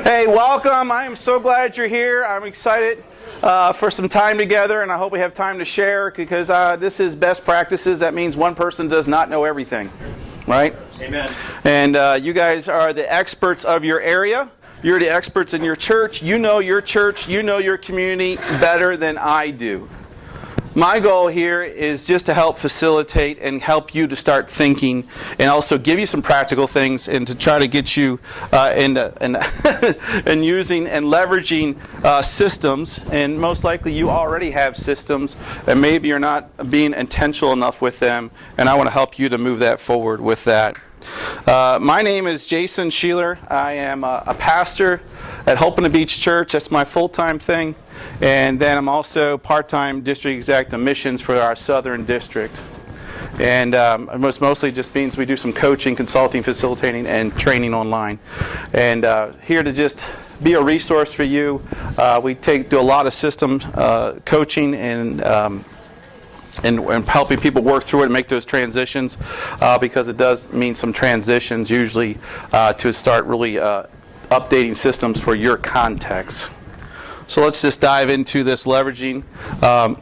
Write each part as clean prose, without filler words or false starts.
Hey, welcome. I am so glad you're here. I'm excited for some time together, and I hope we have time to share because this is best practices. That means one person does not know everything, right? Amen. And you guys are the experts of your area. You're the experts in your church. You know your community better than I do. My goal here is just to help facilitate and help you to start thinking and also give you some practical things and to try to get you and using and leveraging systems. And most likely you already have systems and maybe you're not being intentional enough with them. And I want to help you to move that forward with that. My name is Jason Sheeler. I am a pastor at Hope in the Beach Church. That's my full-time thing. And then I'm also part-time district executive missions for our southern district. And mostly just means we do some coaching, consulting, facilitating, and training online. And here to just be a resource for you. We do a lot of system coaching and helping people work through it and make those transitions because it does mean some transitions usually to start really updating systems for your context. So let's just dive into this leveraging. All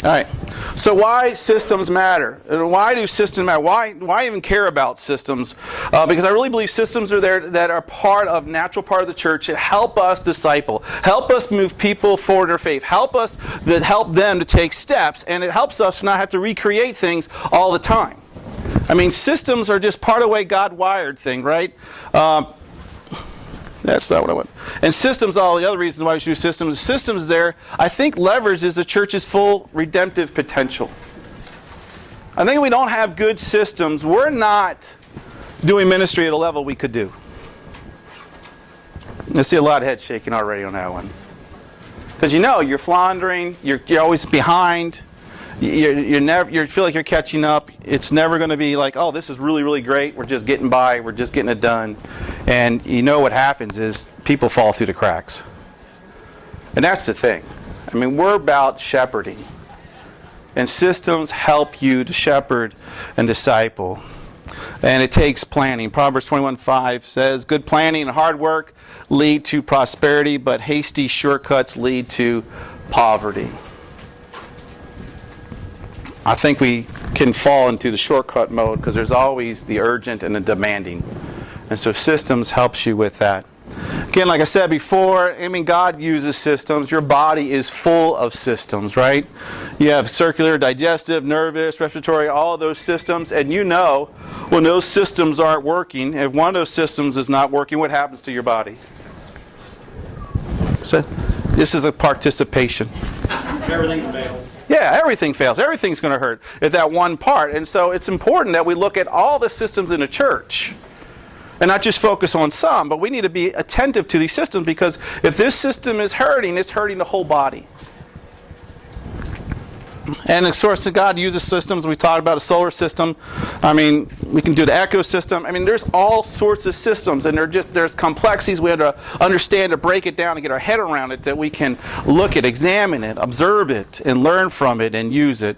right. So why systems matter? Why do systems matter? Why even care about systems? Because I really believe systems are there that are natural part of the church that help us disciple, help us move people forward in their faith, help them to take steps, and it helps us not have to recreate things all the time. I mean, systems are just part of the way God wired things, right? That's not what I want. And systems, all the other reasons why we should do systems there, I think leverages the church's full redemptive potential. I think if we don't have good systems, we're not doing ministry at a level we could do. I see a lot of head shaking already on that one. Because you're floundering, you're always behind. You feel like you're catching up. It's never going to be like, oh, this is really, really great. We're just getting by. We're just getting it done. And you know what happens is people fall through the cracks. And that's the thing. I mean, we're about shepherding. And systems help you to shepherd and disciple. And it takes planning. Proverbs 21:5 says, good planning and hard work lead to prosperity, but hasty shortcuts lead to poverty. I think we can fall into the shortcut mode because there's always the urgent and the demanding. And so systems helps you with that. Again, like I said before, God uses systems. Your body is full of systems, right? You have circular, digestive, nervous, respiratory, all of those systems. And when those systems aren't working, if one of those systems is not working, what happens to your body? So this is a participation. Everything fails. Yeah, everything fails. Everything's going to hurt at that one part. And so it's important that we look at all the systems in the church and not just focus on some, but we need to be attentive to these systems because if this system is hurting, it's hurting the whole body. And of course, God uses systems. We talked about a solar system. I mean, we can do the ecosystem. I mean, there's all sorts of systems, and there's complexities we have to understand to break it down and get our head around it that we can look at, examine it, observe it, and learn from it and use it.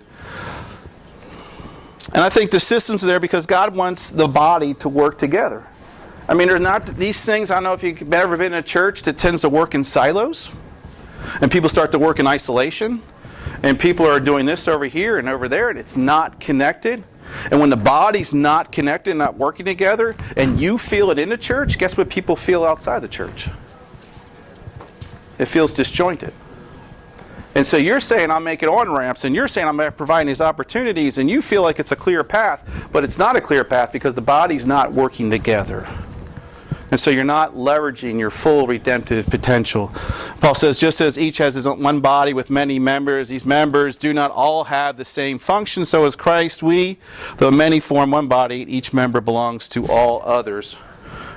And I think the systems are there because God wants the body to work together. I mean, there's not these things. I don't know if you've ever been in a church that tends to work in silos, and people start to work in isolation. And people are doing this over here and over there, and it's not connected. And when the body's not connected, not working together, and you feel it in the church, guess what people feel outside the church? It feels disjointed. And so you're saying I'm making on-ramps, and you're saying I'm providing these opportunities, and you feel like it's a clear path, but it's not a clear path because the body's not working together. And so you're not leveraging your full redemptive potential. Paul says, just as each has his own one body with many members, these members do not all have the same function. So as Christ, we, though many form one body, each member belongs to all others.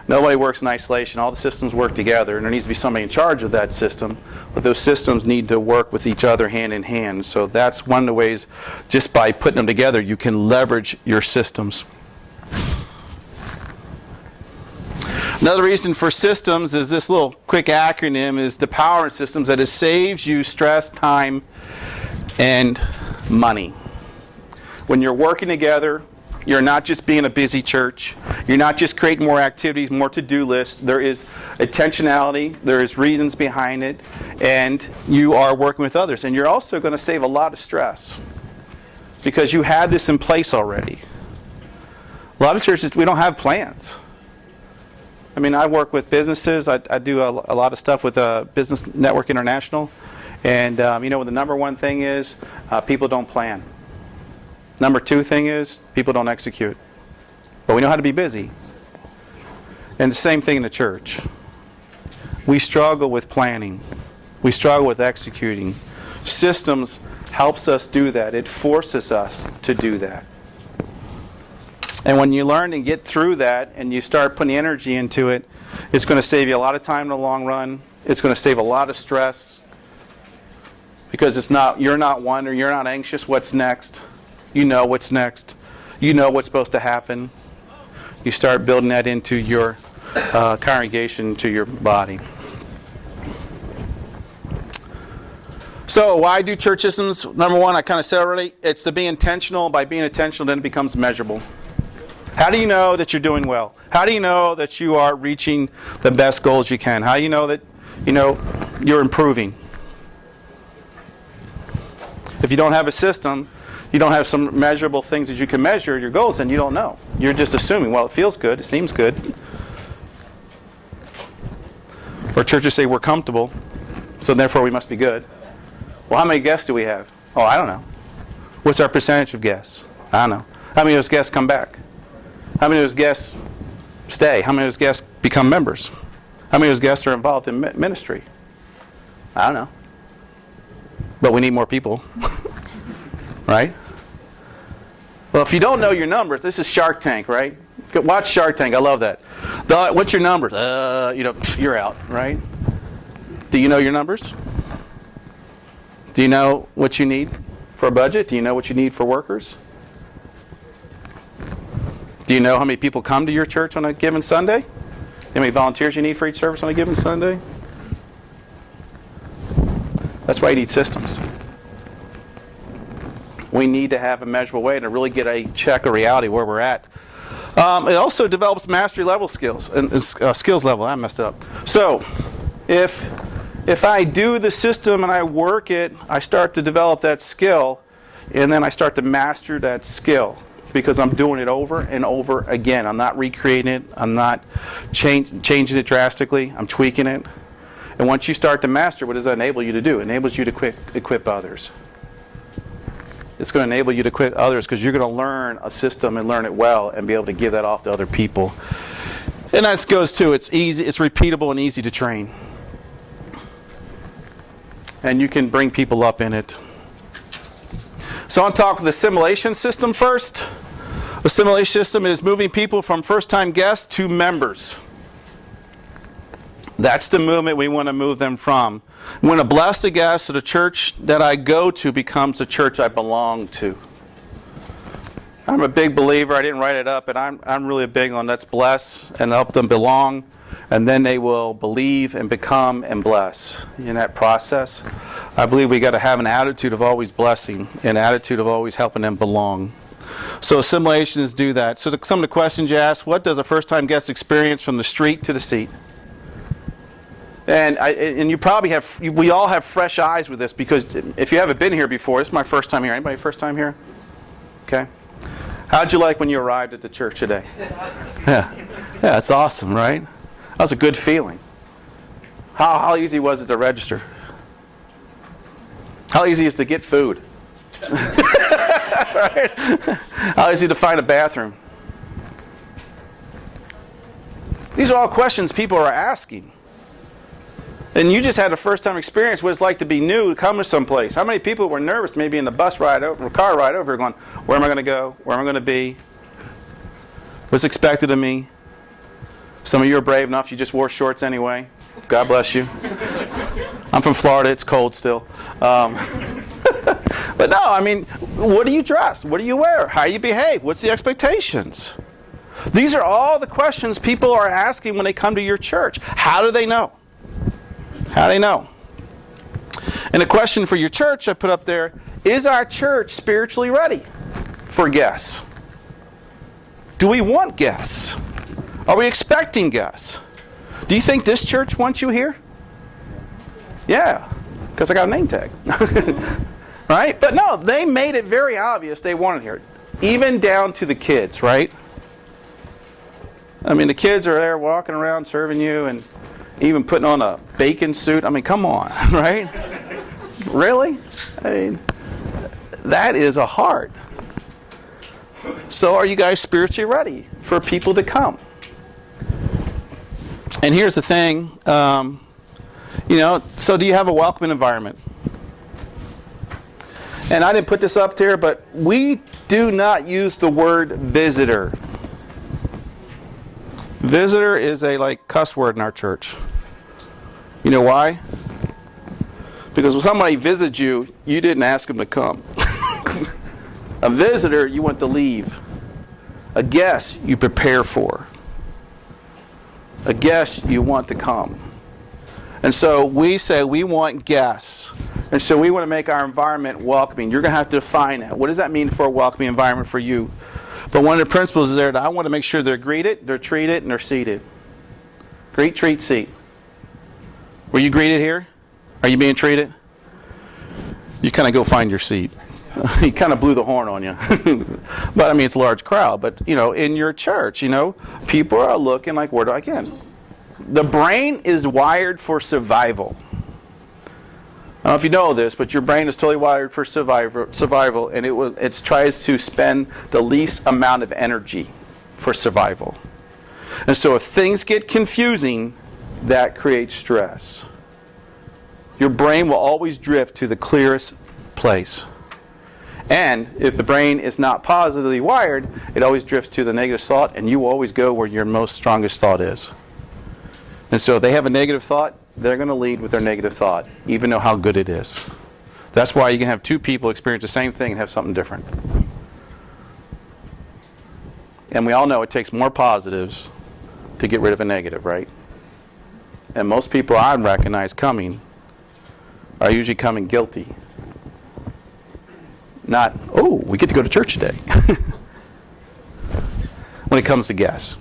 Nobody works in isolation. All the systems work together, and there needs to be somebody in charge of that system. But those systems need to work with each other hand in hand. So that's one of the ways, just by putting them together, you can leverage your systems. Another reason for systems is this little quick acronym is the power in systems that it saves you stress, time, and money. When you're working together, You're not just being a busy church. You're not just creating more activities, more to-do lists. There is intentionality. There is reasons behind it. And you are working with others. And you're also going to save a lot of stress because you had this in place already. A lot of churches, we don't have plans. I mean, I work with businesses. I do a lot of stuff with Business Network International. And, the number one thing is people don't plan. Number two thing is people don't execute. But we know how to be busy. And the same thing in the church. We struggle with planning. We struggle with executing. Systems helps us do that. It forces us to do that. And when you learn and get through that and you start putting energy into it, it's going to save you a lot of time in the long run. It's going to save a lot of stress because you're not wondering, you're not anxious what's next. You know what's next. You know what's supposed to happen. You start building that into your congregation, to your body. So why do church systems? Number one, I kind of said already, it's to be intentional. By being intentional, then it becomes measurable. How do you know that you're doing well? How do you know that you are reaching the best goals you can? How do you know that you're improving? If you don't have a system, you don't have some measurable things that you can measure your goals, then you don't know. You're just assuming, well, it feels good, it seems good. Or churches say we're comfortable, so therefore we must be good. Well, how many guests do we have? Oh, I don't know. What's our percentage of guests? I don't know. How many of those guests come back? How many of those guests stay? How many of those guests become members? How many of those guests are involved in ministry? I don't know. But we need more people. Right? Well, if you don't know your numbers, this is Shark Tank, right? Watch Shark Tank. I love that. What's your numbers? You're out, right? Do you know your numbers? Do you know what you need for a budget? Do you know what you need for workers? Do you know how many people come to your church on a given Sunday? How many volunteers you need for each service on a given Sunday? That's why you need systems. We need to have a measurable way to really get a check of reality where we're at. It also develops mastery level skills and skills level. I messed it up. So, if I do the system and I work it, I start to develop that skill, and then I start to master that skill because I'm doing it over and over again. I'm not recreating it. I'm not changing it drastically. I'm tweaking it. And once you start to master, what does that enable you to do? It enables you to equip others. It's going to enable you to equip others because you're going to learn a system and learn it well and be able to give that off to other people. And that goes too. It's easy. It's repeatable and easy to train. And you can bring people up in it. So I'll talk the assimilation system first. The assimilation system is moving people from first-time guests to members. That's the movement we want to move them from. We want to bless the guests so the church that I go to becomes the church I belong to. I'm a big believer. I didn't write it up, but I'm really big on let's bless and help them belong, and then they will believe and become and bless. In that process, I believe we got to have an attitude of always blessing, an attitude of always helping them belong. So assimilations do that. So some of the questions you ask: what does a first-time guest experience from the street to the seat? And you probably have, we all have fresh eyes with this because if you haven't been here before, this is my first time here. Anybody first time here? Okay. How'd you like when you arrived at the church today? It's awesome. Yeah, it's awesome, right? That was a good feeling. How easy was it to register? How easy is it to get food? Right? How easy to find a bathroom? These are all questions people are asking. And you just had a first-time experience what it's like to be new, to come to someplace. How many people were nervous maybe in the bus ride over, car ride over, going, where am I going to go? Where am I going to be? What's expected of me? Some of you are brave enough, you just wore shorts anyway. God bless you. I'm from Florida, it's cold still. But no, I mean, what do you dress? What do you wear? How do you behave? What's the expectations? These are all the questions people are asking when they come to your church. How do they know? How do they know? And a question for your church I put up there, is our church spiritually ready for guests? Do we want guests? Are we expecting guests? Do you think this church wants you here? Yeah, because I got a name tag. Right? But no, they made it very obvious they wanted here. Even down to the kids, right? I mean, the kids are there walking around serving you and even putting on a bacon suit. I mean, come on, right? Really? I mean, that is a heart. So are you guys spiritually ready for people to come? And here's the thing, so do you have a welcoming environment? And I didn't put this up there, but we do not use the word visitor. Visitor is a cuss word in our church. You know why? Because when somebody visits you, you didn't ask them to come. A visitor, you want to leave. A guest, you prepare for. A guest, you want to come. And so we say we want guests. And so we want to make our environment welcoming. You're going to have to define that. What does that mean for a welcoming environment for you? But one of the principles is there that I want to make sure they're greeted, they're treated, and they're seated. Greet, treat, seat. Were you greeted here? Are you being treated? You kind of go find your seat. He kind of blew the horn on you. But I mean, it's a large crowd. But, in your church, people are looking like, where do I get? The brain is wired for survival. I don't know if you know this, but your brain is totally wired for survival, and it tries to spend the least amount of energy for survival. And so if things get confusing, that creates stress. Your brain will always drift to the clearest place. And if the brain is not positively wired, it always drifts to the negative thought, and you will always go where your most strongest thought is. And so if they have a negative thought, they're going to lead with their negative thought, even though how good it is. That's why you can have two people experience the same thing and have something different. And we all know it takes more positives to get rid of a negative, right? And most people I recognize coming are usually coming guilty. Not, oh, we get to go to church today. When it comes to guests.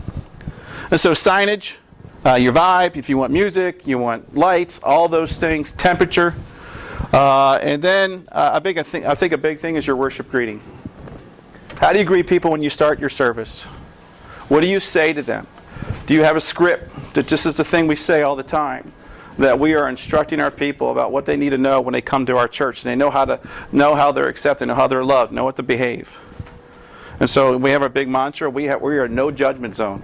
And so signage, your vibe, if you want music, you want lights, all those things, temperature. And then I think a big thing is your worship greeting. How do you greet people when you start your service? What do you say to them? Do you have a script that just is the thing we say all the time? That we are instructing our people about what they need to know when they come to our church. They know how they're accepted, know how they're loved, know what to behave. And so we have our big mantra, we are a no judgment zone.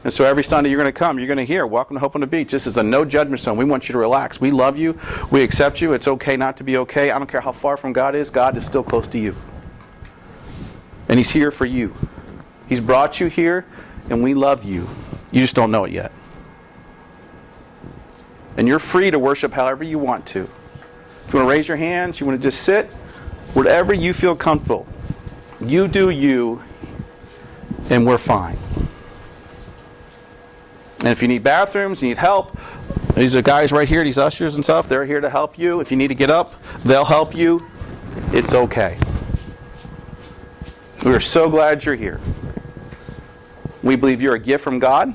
And so every Sunday you're going to come, you're going to hear, welcome to Hope on the Beach. This is a no judgment zone. We want you to relax. We love you. We accept you. It's okay not to be okay. I don't care how far from God is still close to you. And He's here for you. He's brought you here, and we love you. You just don't know it yet. And you're free to worship however you want to. If you want to raise your hands, you want to just sit, whatever you feel comfortable. You do you, and we're fine. And if you need bathrooms, you need help, these are guys right here, these ushers and stuff, they're here to help you. If you need to get up, they'll help you. It's okay. We're so glad you're here. We believe you're a gift from God.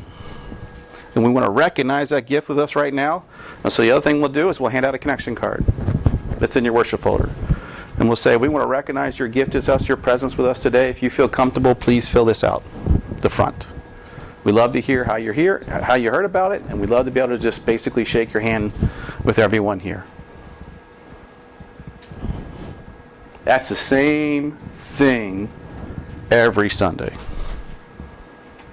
And we want to recognize that gift with us right now. And so the other thing we'll do is we'll hand out a connection card that's in your worship folder. And we'll say, we want to recognize your gift is us, your presence with us today. If you feel comfortable, please fill this out, the front. We love to hear how you're here, how you heard about it, and we'd love to be able to just basically shake your hand with everyone here. That's the same thing every Sunday.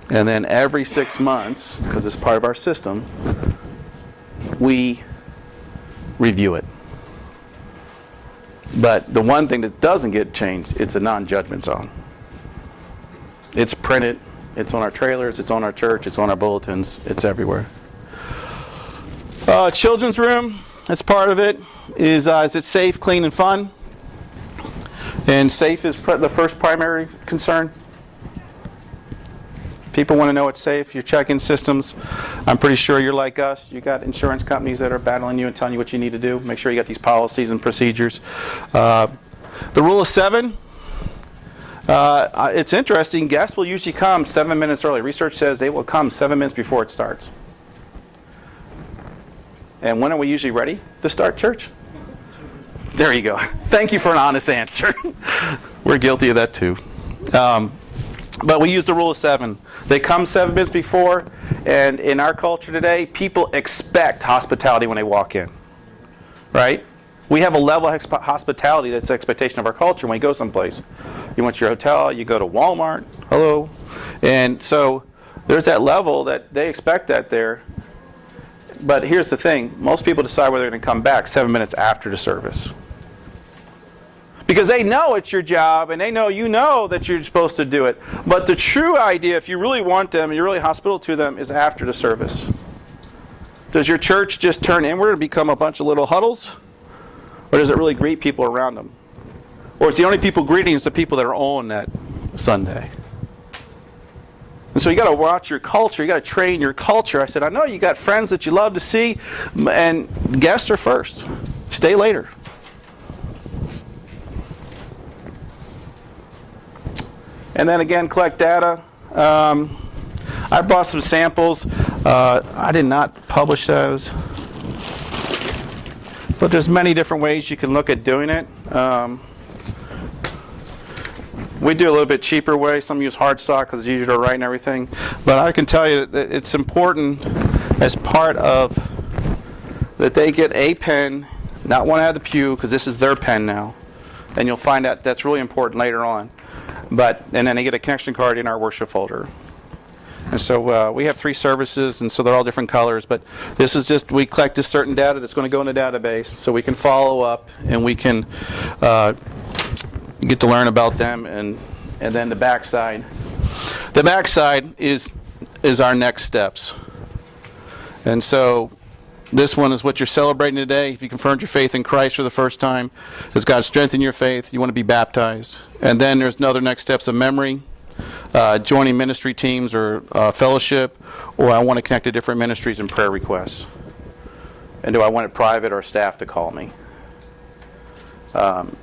And then every 6 months, because it's part of our system, we review it. But the one thing that doesn't get changed, it's a non-judgment zone. It's printed, it's on our trailers, it's on our church, it's on our bulletins, it's everywhere. Children's room, that's part of it. Is it safe, clean, and fun? And safe is the first primary concern. People want to know it's safe. Your check-in systems, I'm pretty sure you're like us. You got insurance companies that are battling you and telling you what you need to do. Make sure you got these policies and procedures. The rule of 7, It's interesting. Guests will usually come 7 minutes early. Research says they will come 7 minutes before it starts. And when are we usually ready to start church? There you go. Thank you for an honest answer. We're guilty of that too. But we use the rule of 7. They come 7 minutes before, and in our culture today, people expect hospitality when they walk in. Right? We have a level of hospitality that's the expectation of our culture when we go someplace. You went to your hotel, you go to Walmart, hello. And so there's that level that they expect that there. But here's the thing. Most people decide whether they're going to come back 7 minutes after the service. Because they know it's your job, and they know you know that you're supposed to do it. But the true idea, if you really want them, and you're really hospitable to them, is after the service. Does your church just turn inward and become a bunch of little huddles? Or does it really greet people around them? Or is the only people greeting is the people that are on that Sunday? And so you got to watch your culture. You got to train your culture. I said, I know you got friends that you love to see, and guests are first. Stay later. And then again, collect data. I brought some samples. I did not publish those. But there's many different ways you can look at doing it. We do a little bit cheaper way. Some use hard stock because it's easier to write and everything. But I can tell you that it's important as part of that they get a pen, not one out of the pew, because this is their pen now. And you'll find out that's really important later on. And then they get a connection card in our worship folder. And so we have 3 services, and so they're all different colors. But this is just, we collect this certain data that's going to go in the database, so we can follow up and we can get to learn about them. And then the backside. The backside is our next steps. And so this one is what you're celebrating today. If you confirmed your faith in Christ for the first time, has God strengthened your faith? You want to be baptized. And then there's another next steps of memory, joining ministry teams or fellowship, or I want to connect to different ministries and prayer requests. And do I want it private or staff to call me?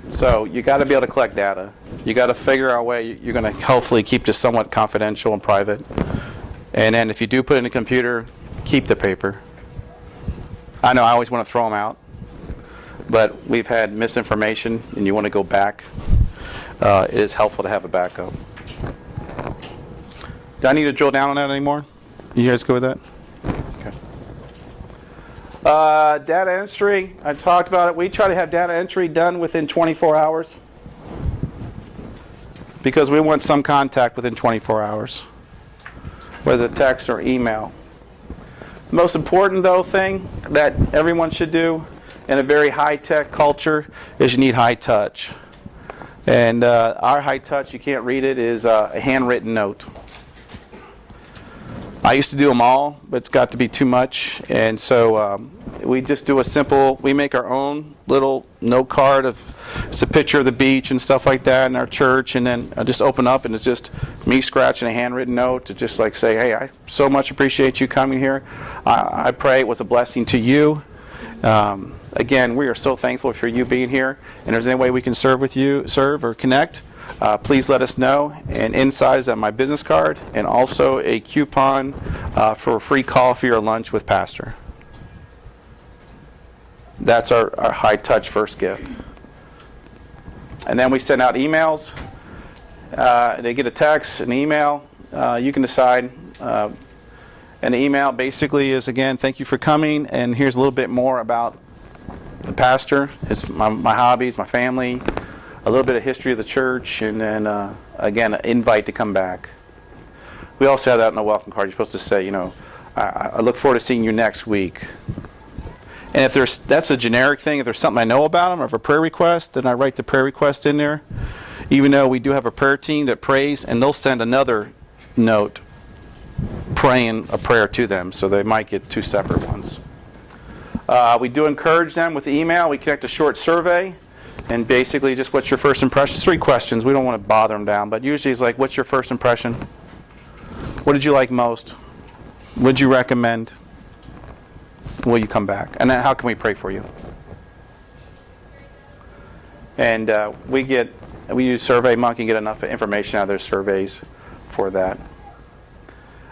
So you got to be able to collect data. You got to figure out a way you're going to hopefully keep this somewhat confidential and private. And then if you do put it in a computer, keep the paper. I know I always want to throw them out, but we've had misinformation and you want to go back. It is helpful to have a backup. Do I need to drill down on that anymore? You guys go with that? Okay. Data entry, I talked about it. We try to have data entry done within 24 hours because we want some contact within 24 hours, whether it's text or email. The most important, though, thing that everyone should do in a very high-tech culture is you need high touch. And our high touch, you can't read it, is a handwritten note. I used to do them all, but it's got to be too much. And so we just do we make our own little note card it's a picture of the beach and stuff like that in our church. And then I just open up and it's just me scratching a handwritten note to just like say, hey, I so much appreciate you coming here. I pray it was a blessing to you. Again, we are so thankful for you being here. And if there's any way we can serve or connect, please let us know. And inside is my business card and also a coupon for a free coffee or lunch with Pastor. That's our high touch first gift. And then we send out emails. They get a text, an email. You can decide. And the email basically is, again, thank you for coming, and here's a little bit more about the pastor. It's my hobbies, my family, a little bit of history of the church, and then, again, an invite to come back. We also have that in the welcome card. You're supposed to say, I look forward to seeing you next week. And if that's a generic thing. If there's something I know about them or if a prayer request, then I write the prayer request in there. Even though we do have a prayer team that prays, and they'll send another note praying a prayer to them, so they might get 2 separate ones. We do encourage them with the email. We connect a short survey, and basically just what's your first impression? 3 questions. We don't want to bother them down, but usually it's like, what's your first impression? What did you like most? Would you recommend? Will you come back? And then how can we pray for you? And we use SurveyMonkey and get enough information out of those surveys for that.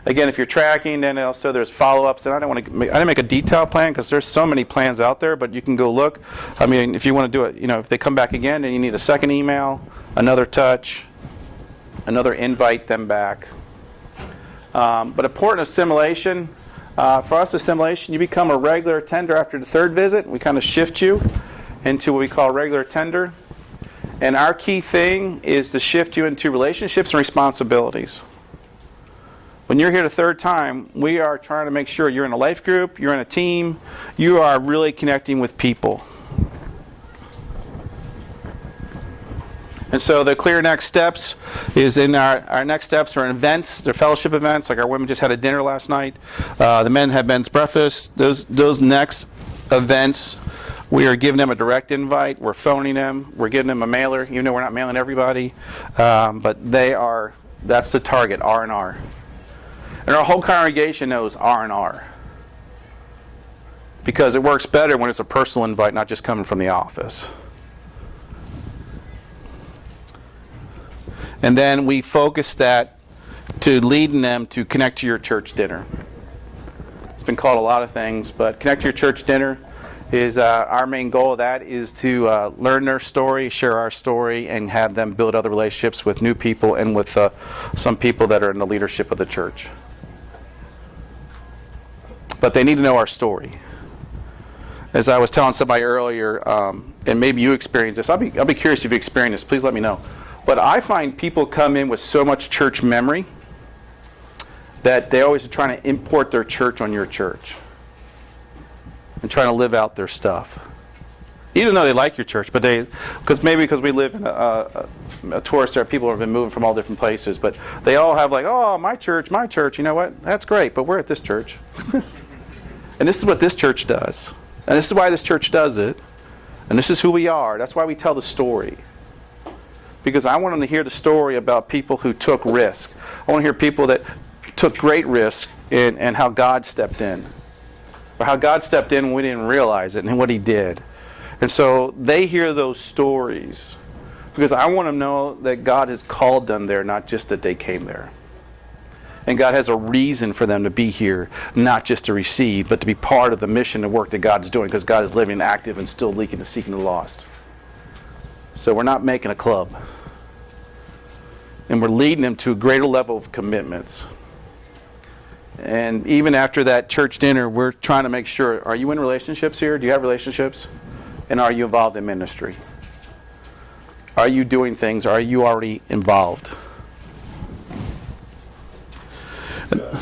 Again, if you're tracking, then also there's follow-ups. And I didn't make a detailed plan because there's so many plans out there, but you can go look. I mean, if you want to do it, if they come back again, then you need a second email, another touch, another invite them back. But important assimilation. For us, assimilation, you become a regular attender after the third visit. We kind of shift you into what we call a regular attender. And our key thing is to shift you into relationships and responsibilities. When you're here the third time, we are trying to make sure you're in a life group, you're in a team, you are really connecting with people. And so the clear next steps is in our next steps are in events. They're fellowship events, like our women just had a dinner last night. The men had men's breakfast. Those next events, we are giving them a direct invite. We're phoning them. We're giving them a mailer, even though we're not mailing everybody. But that's the target, R&R. And our whole congregation knows R&R. Because it works better when it's a personal invite, not just coming from the office. And then we focus that to leading them to connect to your church dinner. It's been called a lot of things, but connect to your church dinner is our main goal of that is to learn their story, share our story, and have them build other relationships with new people and with some people that are in the leadership of the church. But they need to know our story. As I was telling somebody earlier, and maybe you experienced this, I'll be curious if you experienced this. Please let me know. But I find people come in with so much church memory that they always are trying to import their church on your church and trying to live out their stuff. Even though they like your church, but because we live in a tourist area, people have been moving from all different places, but they all have oh, my church, you know what? That's great, but we're at this church. And this is what this church does. And this is why this church does it. And this is who we are. That's why we tell the story. Because I want them to hear the story about people who took risk. I want to hear people that took great risk and how God stepped in. Or how God stepped in when we didn't realize it and what He did. And so they hear those stories. Because I want them to know that God has called them there, not just that they came there. And God has a reason for them to be here, not just to receive, but to be part of the mission and work that God is doing, because God is living, active, and still leaking and seeking the lost. So we're not making a club. And we're leading them to a greater level of commitments. And even after that church dinner, we're trying to make sure, are you in relationships here? Do you have relationships? And are you involved in ministry? Are you doing things? Are you already involved?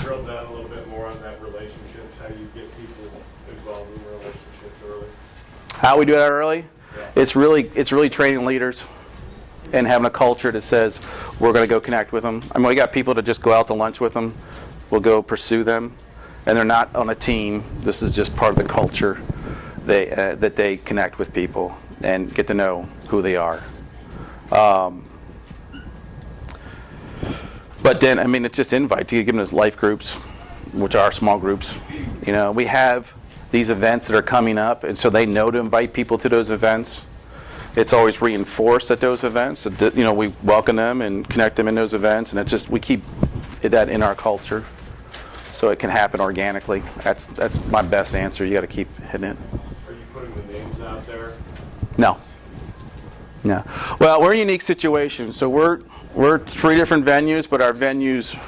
Drill down a little bit more on that relationships, how you get people involved in relationships early. How we do that early? Yeah. It's really training leaders and having a culture that says we're going to go connect with them. I mean, we got people to just go out to lunch with them. We'll go pursue them, and they're not on a team. This is just part of the culture that they connect with people and get to know who they are. But then, I mean, it's just invite. You give them as life groups, which are small groups. We have these events that are coming up, and so they know to invite people to those events. It's always reinforced at those events. We welcome them and connect them in those events, and it's just we keep that in our culture, so it can happen organically. That's my best answer. You got to keep hitting it. Are you putting the names out there? No. Well, we're a unique situation. So we're 3 different venues, but our venues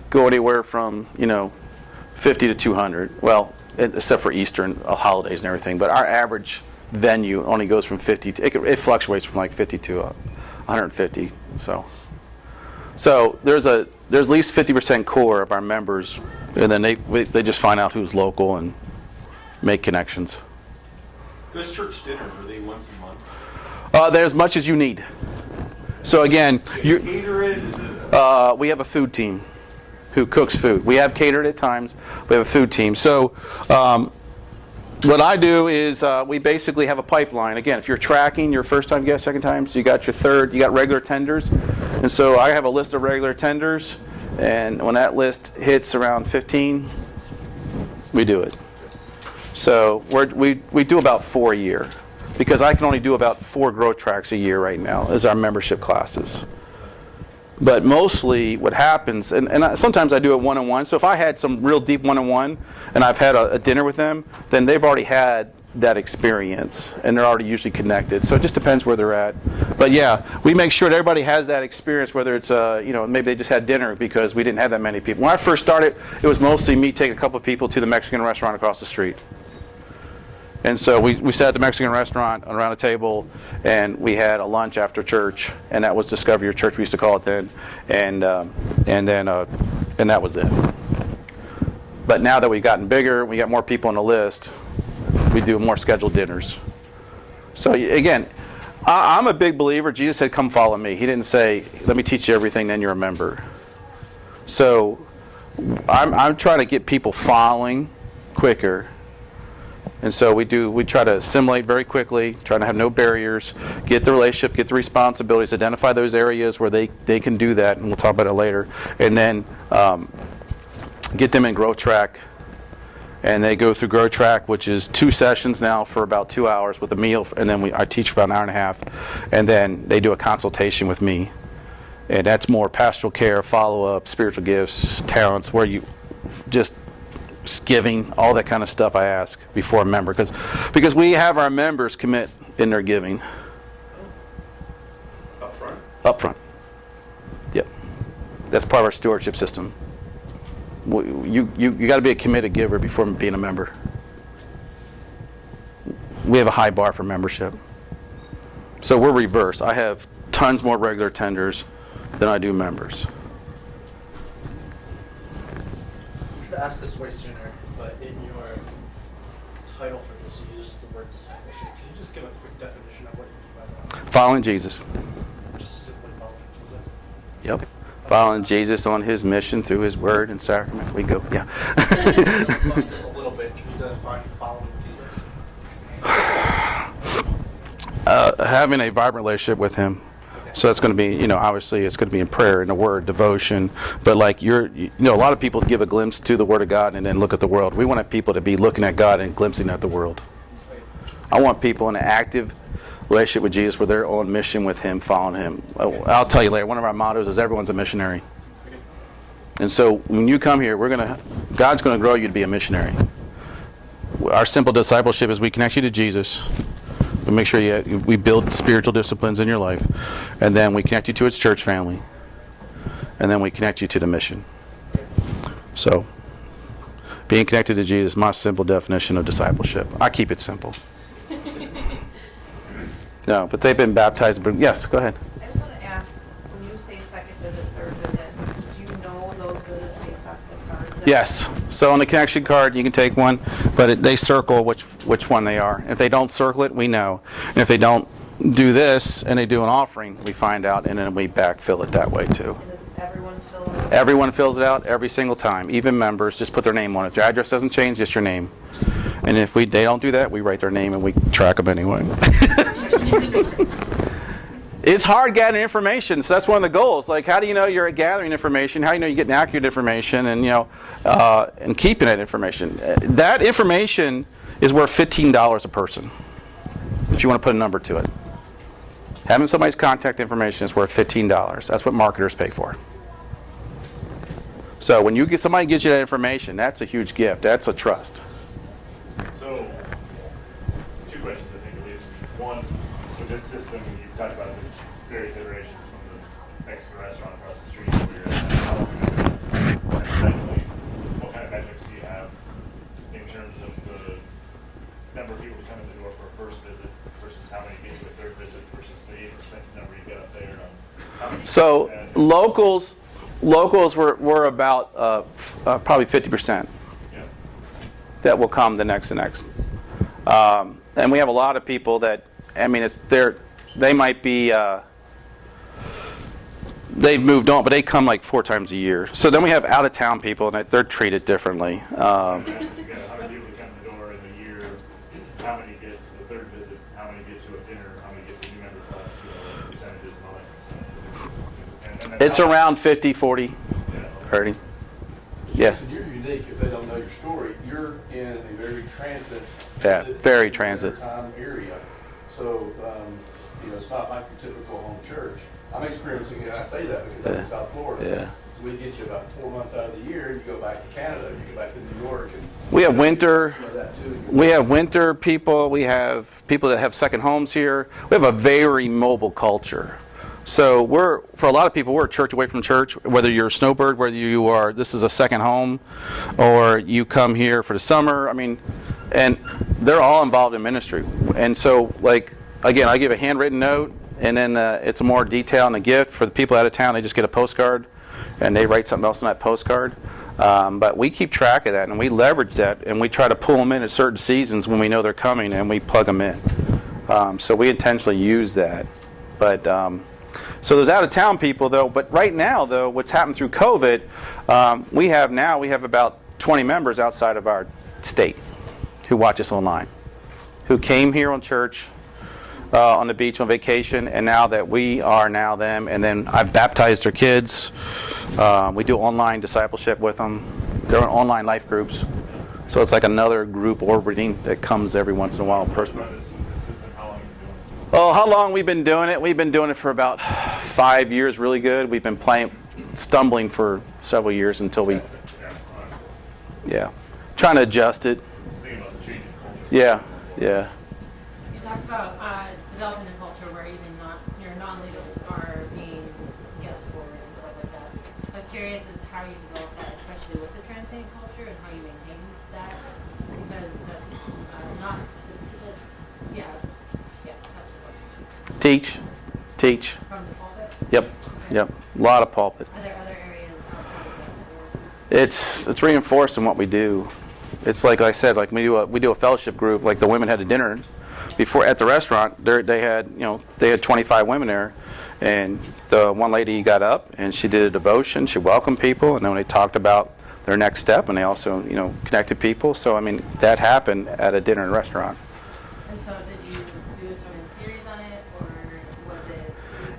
go anywhere from 50 to 200. Well, except for Easter and holidays and everything. But our average venue only goes from 50 to it fluctuates from 50 to 150. So there's at least 50% core of our members, and then they just find out who's local and make connections. Those church dinners, are they once a month? They're as much as you need. So again, you cater it? Is it we have a food team who cooks food. We have catered at times. We have a food team. So what I do is we basically have a pipeline. Again, if you're tracking your first time guest, second time, so you got you got regular tenders. And so I have a list of regular tenders, and when that list hits around 15, we do it. So we do about 4 a year. because I can only do about 4 growth tracks a year right now as our membership classes. But mostly what happens, sometimes I do it one-on-one. So if I had some real deep one-on-one and I've had a dinner with them, then they've already had that experience and they're already usually connected. So it just depends where they're at. But yeah, we make sure that everybody has that experience, whether it's maybe they just had dinner because we didn't have that many people. When I first started, it was mostly me taking a couple of people to the Mexican restaurant across the street. And so we sat at the Mexican restaurant around a table, and we had a lunch after church, and that was Discover Your Church, we used to call it then, and that was it. But now that we've gotten bigger, we got more people on the list, we do more scheduled dinners. So again, I'm a big believer. Jesus said, "Come follow me." He didn't say, "Let me teach you everything, then you're a member." So I'm trying to get people following quicker. And so we try to assimilate very quickly, trying to have no barriers, get the relationship, get the responsibilities, identify those areas where they can do that, and we'll talk about it later, and then get them in growth track. And they go through growth track, which is 2 sessions now for about 2 hours with a meal, and then I teach for about an hour and a half, and then they do a consultation with me. And that's more pastoral care, follow-up, spiritual gifts, talents, where you just giving, all that kind of stuff I ask before a member, because we have our members commit in their giving. Up front. Yep. That's part of our stewardship system. You got to be a committed giver before being a member. We have a high bar for membership. So we're reverse. I have tons more regular tenders than I do members. To ask this way sooner, but in your title for this, you used the word discipleship. Can you just give a quick definition of what you mean by that? Following Jesus. Just simply following Jesus. Yep. Following Jesus on his mission through his word and sacrament. We go, yeah. Just a little bit. Can you define following Jesus? Having a vibrant relationship with him. So it's going to be, obviously it's going to be in prayer, in the word, devotion. But like a lot of people give a glimpse to the word of God and then look at the world. We want people to be looking at God and glimpsing at the world. I want people in an active relationship with Jesus where they're on mission with him, following him. I'll tell you later, one of our mottos is everyone's a missionary. And so when you come here, God's going to grow you to be a missionary. Our simple discipleship is we connect you to Jesus. We make sure we build spiritual disciplines in your life, and then we connect you to its church family, and then we connect you to the mission. So, being connected to Jesus is my simple definition of discipleship. I keep it simple. No, but they've been baptized. Yes, go ahead. I just want to ask, when you say second visit, third visit, do you know those visits based off the cards? Yes. So on the connection card, you can take one, but they circle which one they are. If they don't circle it, we know. And if they don't do this and they do an offering, we find out, and then we backfill it that way too. And does everyone fill it out? Everyone fills it out every single time. Even members, just put their name on it. Their address doesn't change, just your name. And if they don't do that, we write their name and we track them anyway. It's hard gathering information, so that's one of the goals. Like, how do you know you're gathering information? How do you know you're getting accurate information, and and keeping that information? That information is worth $15 a person, if you want to put a number to it. Having somebody's contact information is worth $15. That's what marketers pay for. So when somebody gives you that information, that's a huge gift. That's a trust. So, 2 questions, I think, at least. One, with this system, you've talked about various iterations from the Mexican restaurant across the street where you're at. How long have you been doing it? And secondly, what kind of metrics do you have in terms of the number of people that come in the door for a first visit versus how many get to a third visit versus the 8% number you get up there? How much So locals were about probably 50%. Yeah. That will come the next. And we have a lot of people that, they might be, they've moved on, but they come like 4 times a year. So then we have out-of-town people, and they're treated differently. You got 100 people that come in the door in a year. How many get to the third visit? How many get to a dinner? How many get to new member class? Percentages and all that kind of stuff. And It's around 50, 40, 30. Yeah. Jason, you're unique if they don't know your story. You're in a very transit. Yeah, very transit. Time area. So, it's not like your typical home church. I'm experiencing it, I say that because I'm in South Florida. Yeah. So we get you about 4 months out of the year, you go back to Canada, you go back to New York. And We have winter. some of that too. We have winter people. We have people that have second homes here. We have a very mobile culture. So for a lot of people, we're a church away from church. Whether you're a snowbird, whether you are, this is a second home, or you come here for the summer. I mean, and they're all involved in ministry. And so, like, again, I give a handwritten note, and then it's a more detail and a gift. For the people out of town, they just get a postcard, and they write something else on that postcard. But we keep track of that, and we leverage that, and we try to pull them in at certain seasons when we know they're coming, and we plug them in. So we intentionally use that. But so there's out-of-town people, though. But right now, though, what's happened through COVID, we have about 20 members outside of our state who watch us online, who came here on church, on the beach on vacation, and now that we are now them, and then I've baptized their kids. We do online discipleship with them. They're in online life groups. So it's like another group orbiting that comes every once in a while. Personally. Oh, how long we've been doing it? We've been doing it for about 5 years, really good. We've been stumbling for several years until we, trying to adjust it. Yeah. You talked about developing a culture where even your non-leaders are being guest forward and stuff like that. I'm curious as how you develop that, especially with the transient culture, and how you maintain that, because that's not. That's the question. Teach. From the pulpit. Yep. A lot of pulpit. Are there other areas outside of that? It's reinforcing what we do. It's like I said, like we do a fellowship group. Like the women had a dinner before at the restaurant. They had 25 women there, and the one lady got up and she did a devotion. She welcomed people, and then they talked about their next step, and they also connected people. So I mean that happened at a dinner and restaurant. And so did you do a sermon series on it, or was it?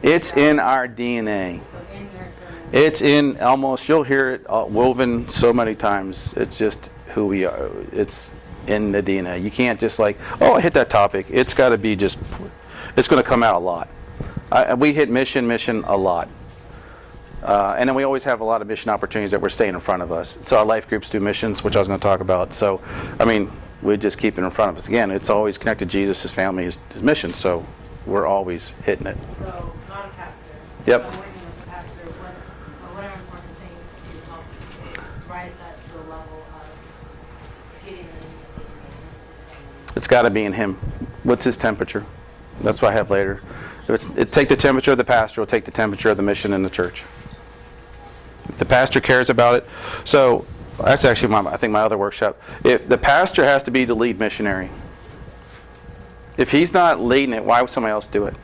It's in our DNA. So in your sermon. It's in almost. You'll hear it woven so many times. It's just who we are. It's in the DNA. You can't just I hit that topic. It's got to be it's going to come out a lot. We hit mission a lot. And then we always have a lot of mission opportunities that we're staying in front of us. So our life groups do missions, which I was going to talk about. So, I mean, we just keep it in front of us. Again, it's always connected to Jesus, his family, his mission. So we're always hitting it. So not a pastor. Yep. But working with a pastor, what are important things to help rise that to the level of getting into the It's got to be in him. What's his temperature? That's what I have later. It take the temperature of the pastor, will take the temperature of the mission in the church. If the pastor cares about it. So that's actually I think my other workshop. If the pastor has to be the lead missionary. If he's not leading it, why would somebody else do it?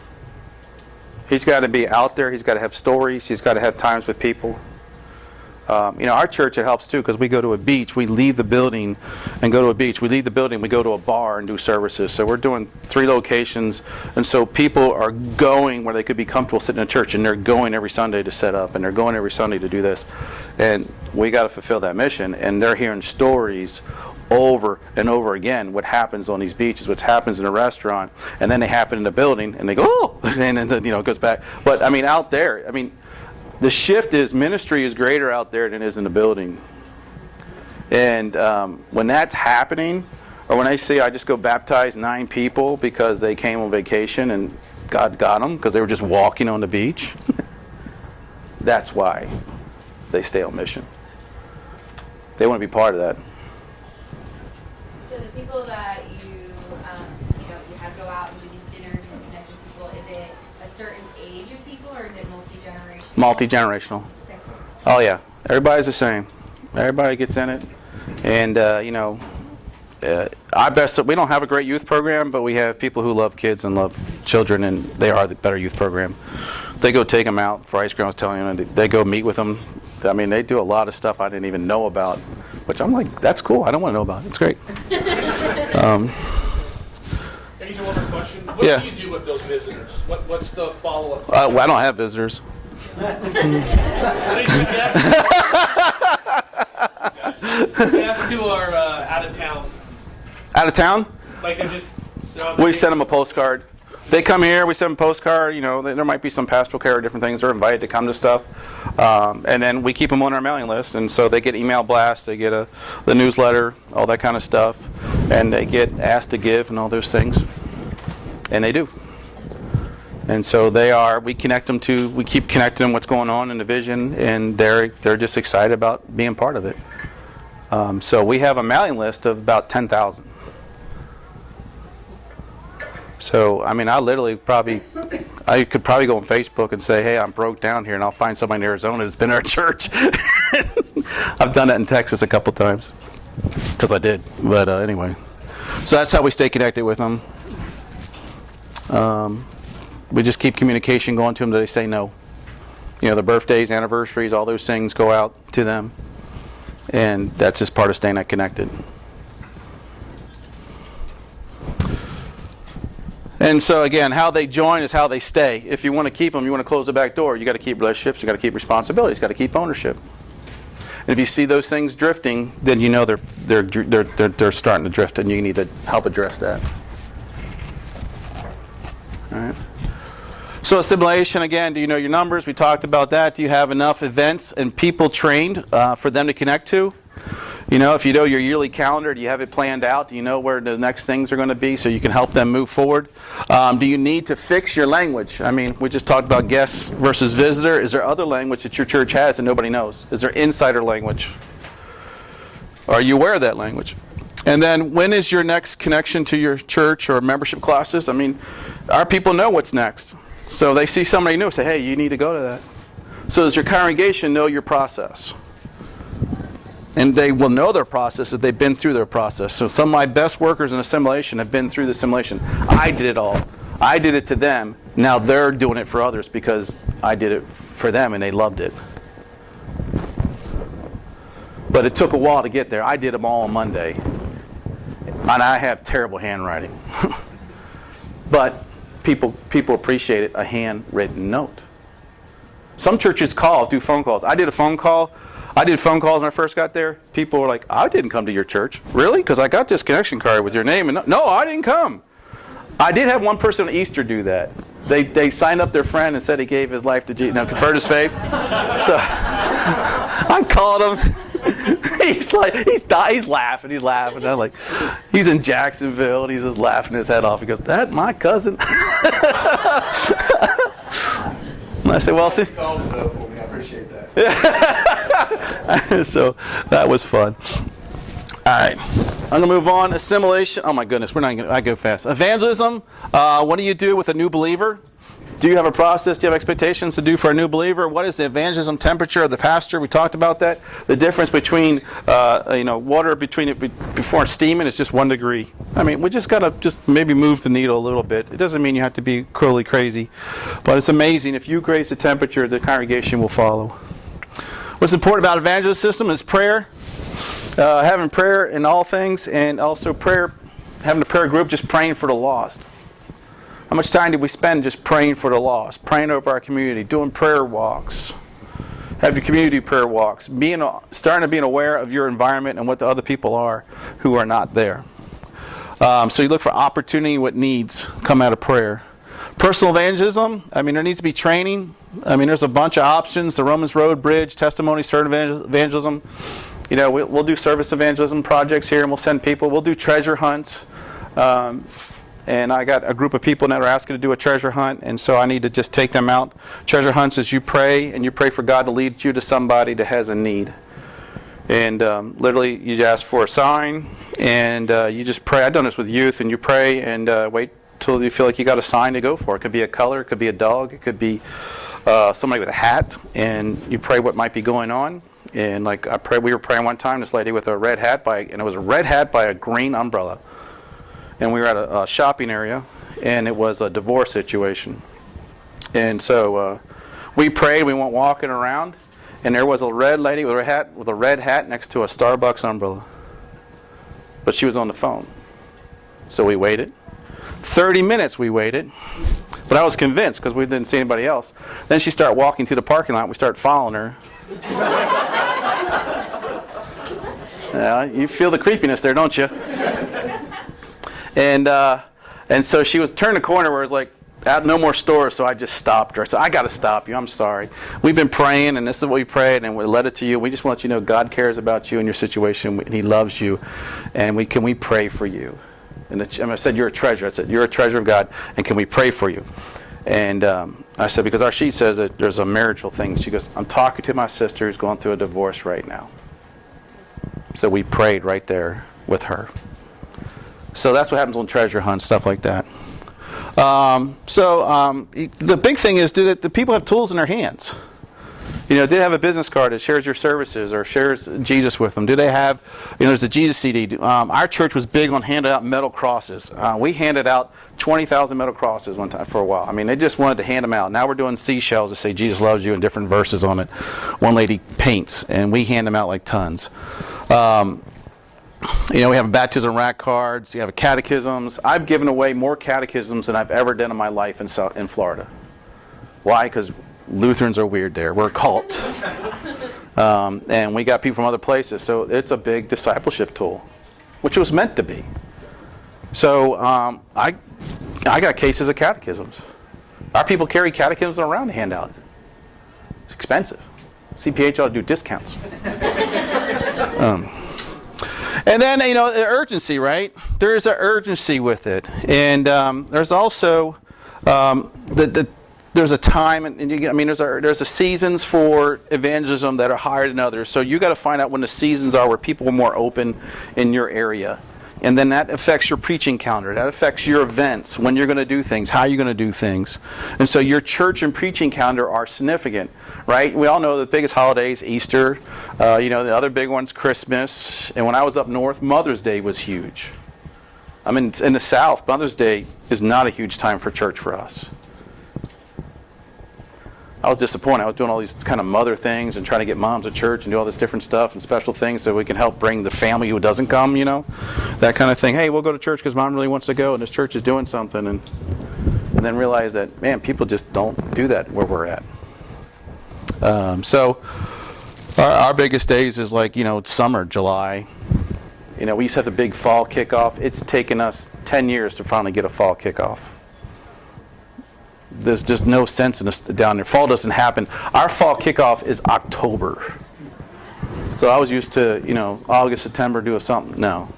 He's got to be out there. He's got to have stories. He's got to have times with people. Our church, it helps too, because we go to a beach. We leave the building and go to a beach. We leave the building, we go to a bar and do services. So we're doing 3 locations. And so people are going where they could be comfortable sitting in church, and they're going every Sunday to set up, and they're going every Sunday to do this. And we got to fulfill that mission. And they're hearing stories over and over again, what happens on these beaches, what happens in a restaurant, and then they happen in the building, and they go, oh, and then it goes back. But I mean, out there, the shift is ministry is greater out there than it is in the building. And when that's happening, or when I say I just go baptize 9 people because they came on vacation and God got them because they were just walking on the beach, that's why they stay on mission. They want to be part of that. So the people that you have go out and do these dinners and connect with people, is it a certain age of people, or is it multi-generational? Multi-generational. Okay. Oh yeah, everybody's the same. Everybody gets in it, and we don't have a great youth program, but we have people who love kids and love children, and they are the better youth program. They go take them out for ice cream. I was telling you, and they go meet with them. I mean, they do a lot of stuff I didn't even know about, which I'm like, that's cool. I don't want to know about it. It's great. Can you do one more question? What Yeah. do you do with those visitors? What's the follow-up? I don't have visitors. Guests who are out of town. Out of town? Like they're on We send them a postcard. They come here, we send them a postcard, there might be some pastoral care or different things. They're invited to come to stuff. And then we keep them on our mailing list. And so they get email blasts, they get the newsletter, all that kind of stuff. And they get asked to give and all those things. And they do. And so we keep connecting them what's going on in the vision, and they're just excited about being part of it. So we have a mailing list of about 10,000. So, I mean, I could probably go on Facebook and say, hey, I'm broke down here, and I'll find somebody in Arizona that's been to our church. I've done that in Texas a couple times, because I did. But anyway, so that's how we stay connected with them. We just keep communication going to them until they say no. Their birthdays, anniversaries, all those things go out to them. And that's just part of staying that connected. And so again, how they join is how they stay. If you want to keep them, you want to close the back door. You got to keep relationships. You got to keep responsibilities. You got to keep ownership. And if you see those things drifting, then you know they're starting to drift, and you need to help address that. All right. So assimilation, again, do you know your numbers? We talked about that. Do you have enough events and people trained for them to connect to? If you know your yearly calendar, do you have it planned out? Do you know where the next things are going to be so you can help them move forward? Do you need to fix your language? I mean, we just talked about guest versus visitor. Is there other language that your church has that nobody knows? Is there insider language? Are you aware of that language? And then when is your next connection to your church or membership classes? I mean, our people know what's next. So they see somebody new, say, hey, you need to go to that. So does your congregation know your process? And they will know their process if they've been through their process. So some of my best workers in assimilation have been through the assimilation. I did it all. I did it to them. Now they're doing it for others because I did it for them and they loved it. But it took a while to get there. I did them all on Monday. And I have terrible handwriting. But people appreciate it, a handwritten note. Some churches do phone calls. I did phone calls when I first got there. People were like, I didn't come to your church. Really? Because I got this connection card with your name. And no, I didn't come. I did have one person on Easter do that. They signed up their friend and said he gave his life to Jesus. No, converted his faith. So I called him. He's laughing. I'm like, he's in Jacksonville, and he's just laughing his head off. He goes, "That my cousin?" And I said, "Well, see." Called it up for me. I appreciate that. So that was fun. All right, I'm gonna move on. Assimilation. Oh my goodness, I go fast. Evangelism. What do you do with a new believer? Do you have a process? Do you have expectations to do for a new believer? What is the evangelism temperature of the pastor? We talked about that. The difference between water before steaming is just 1 degree. I mean, we just gotta maybe move the needle a little bit. It doesn't mean you have to be cruelly crazy, but it's amazing. If you raise the temperature, the congregation will follow. What's important about evangelism system is prayer. Having prayer in all things, and also having a prayer group, just praying for the lost. How much time did we spend just praying for the lost, praying over our community, doing prayer walks? Have your community prayer walks, starting to be aware of your environment and what the other people are who are not there. So you look for opportunity, what needs come out of prayer. Personal evangelism, I mean, there needs to be training. I mean, there's a bunch of options, the Romans Road Bridge, testimony, certain evangelism. We'll do service evangelism projects here, and we'll send people. We'll do treasure hunts. And I got a group of people that are asking to do a treasure hunt, and so I need to just take them out. Treasure hunts is you pray, and you pray for God to lead you to somebody that has a need. And literally, you ask for a sign, and you just pray. I've done this with youth, and you pray and wait till you feel like you got a sign to go for. It could be a color, it could be a dog, it could be somebody with a hat, and you pray what might be going on. And we were praying one time, this lady with a red hat and it was a red hat by a green umbrella. And we were at a shopping area, and it was a divorce situation. And so we prayed, we went walking around, and there was a red lady with a red hat next to a Starbucks umbrella. But she was on the phone. So we waited. 30 minutes we waited. But I was convinced because we didn't see anybody else. Then she started walking through the parking lot. We started following her. You feel the creepiness there, don't you? And And so she was turned the corner where it was like, no more stores, so I just stopped her. I said, I got to stop you. I'm sorry. We've been praying, and this is what we prayed, and we led it to you. We just want you to know God cares about you and your situation, and He loves you, and can we pray for you? And I said, you're a treasure. I said, you're a treasure of God, and can we pray for you? And I said, because our sheet says that there's a marital thing. She goes, I'm talking to my sister who's going through a divorce right now. So we prayed right there with her. So that's what happens on treasure hunts, stuff like that. The big thing is, do the people have tools in their hands? Do they have a business card that shares your services or shares Jesus with them? Do they have, there's a Jesus CD. Our church was big on handing out metal crosses. We handed out 20,000 metal crosses one time for a while. I mean, they just wanted to hand them out. Now we're doing seashells that say Jesus loves you and different verses on it. One lady paints, and we hand them out like tons. We have baptism rack cards. You have catechisms. I've given away more catechisms than I've ever done in my life in Florida. Why? Because Lutherans are weird there. We're a cult. And we got people from other places. So it's a big discipleship tool, which it was meant to be. So I got cases of catechisms. Our people carry catechisms around to hand out. It's expensive. CPH ought to do discounts. And then, the urgency, right? There is an urgency with it. And there's also, there's a time, and there's a seasons for evangelism that are higher than others. So you got to find out when the seasons are where people are more open in your area. And then that affects your preaching calendar. That affects your events, when you're going to do things, how you're going to do things. And so your church and preaching calendar are significant, right? We all know the biggest holidays, Easter. The other big ones, Christmas. And when I was up north, Mother's Day was huge. I mean, in the South, Mother's Day is not a huge time for church for us. I was disappointed. I was doing all these kind of mother things and trying to get moms to church and do all this different stuff and special things so we can help bring the family who doesn't come, that kind of thing. Hey, we'll go to church because mom really wants to go and this church is doing something. And then realize that, man, people just don't do that where we're at. So our biggest days is like, it's summer, July. We used to have the big fall kickoff. It's taken us 10 years to finally get a fall kickoff. There's just no sense in us down there. Fall doesn't happen. Our fall kickoff is October. So I was used to, August, September, do something. No.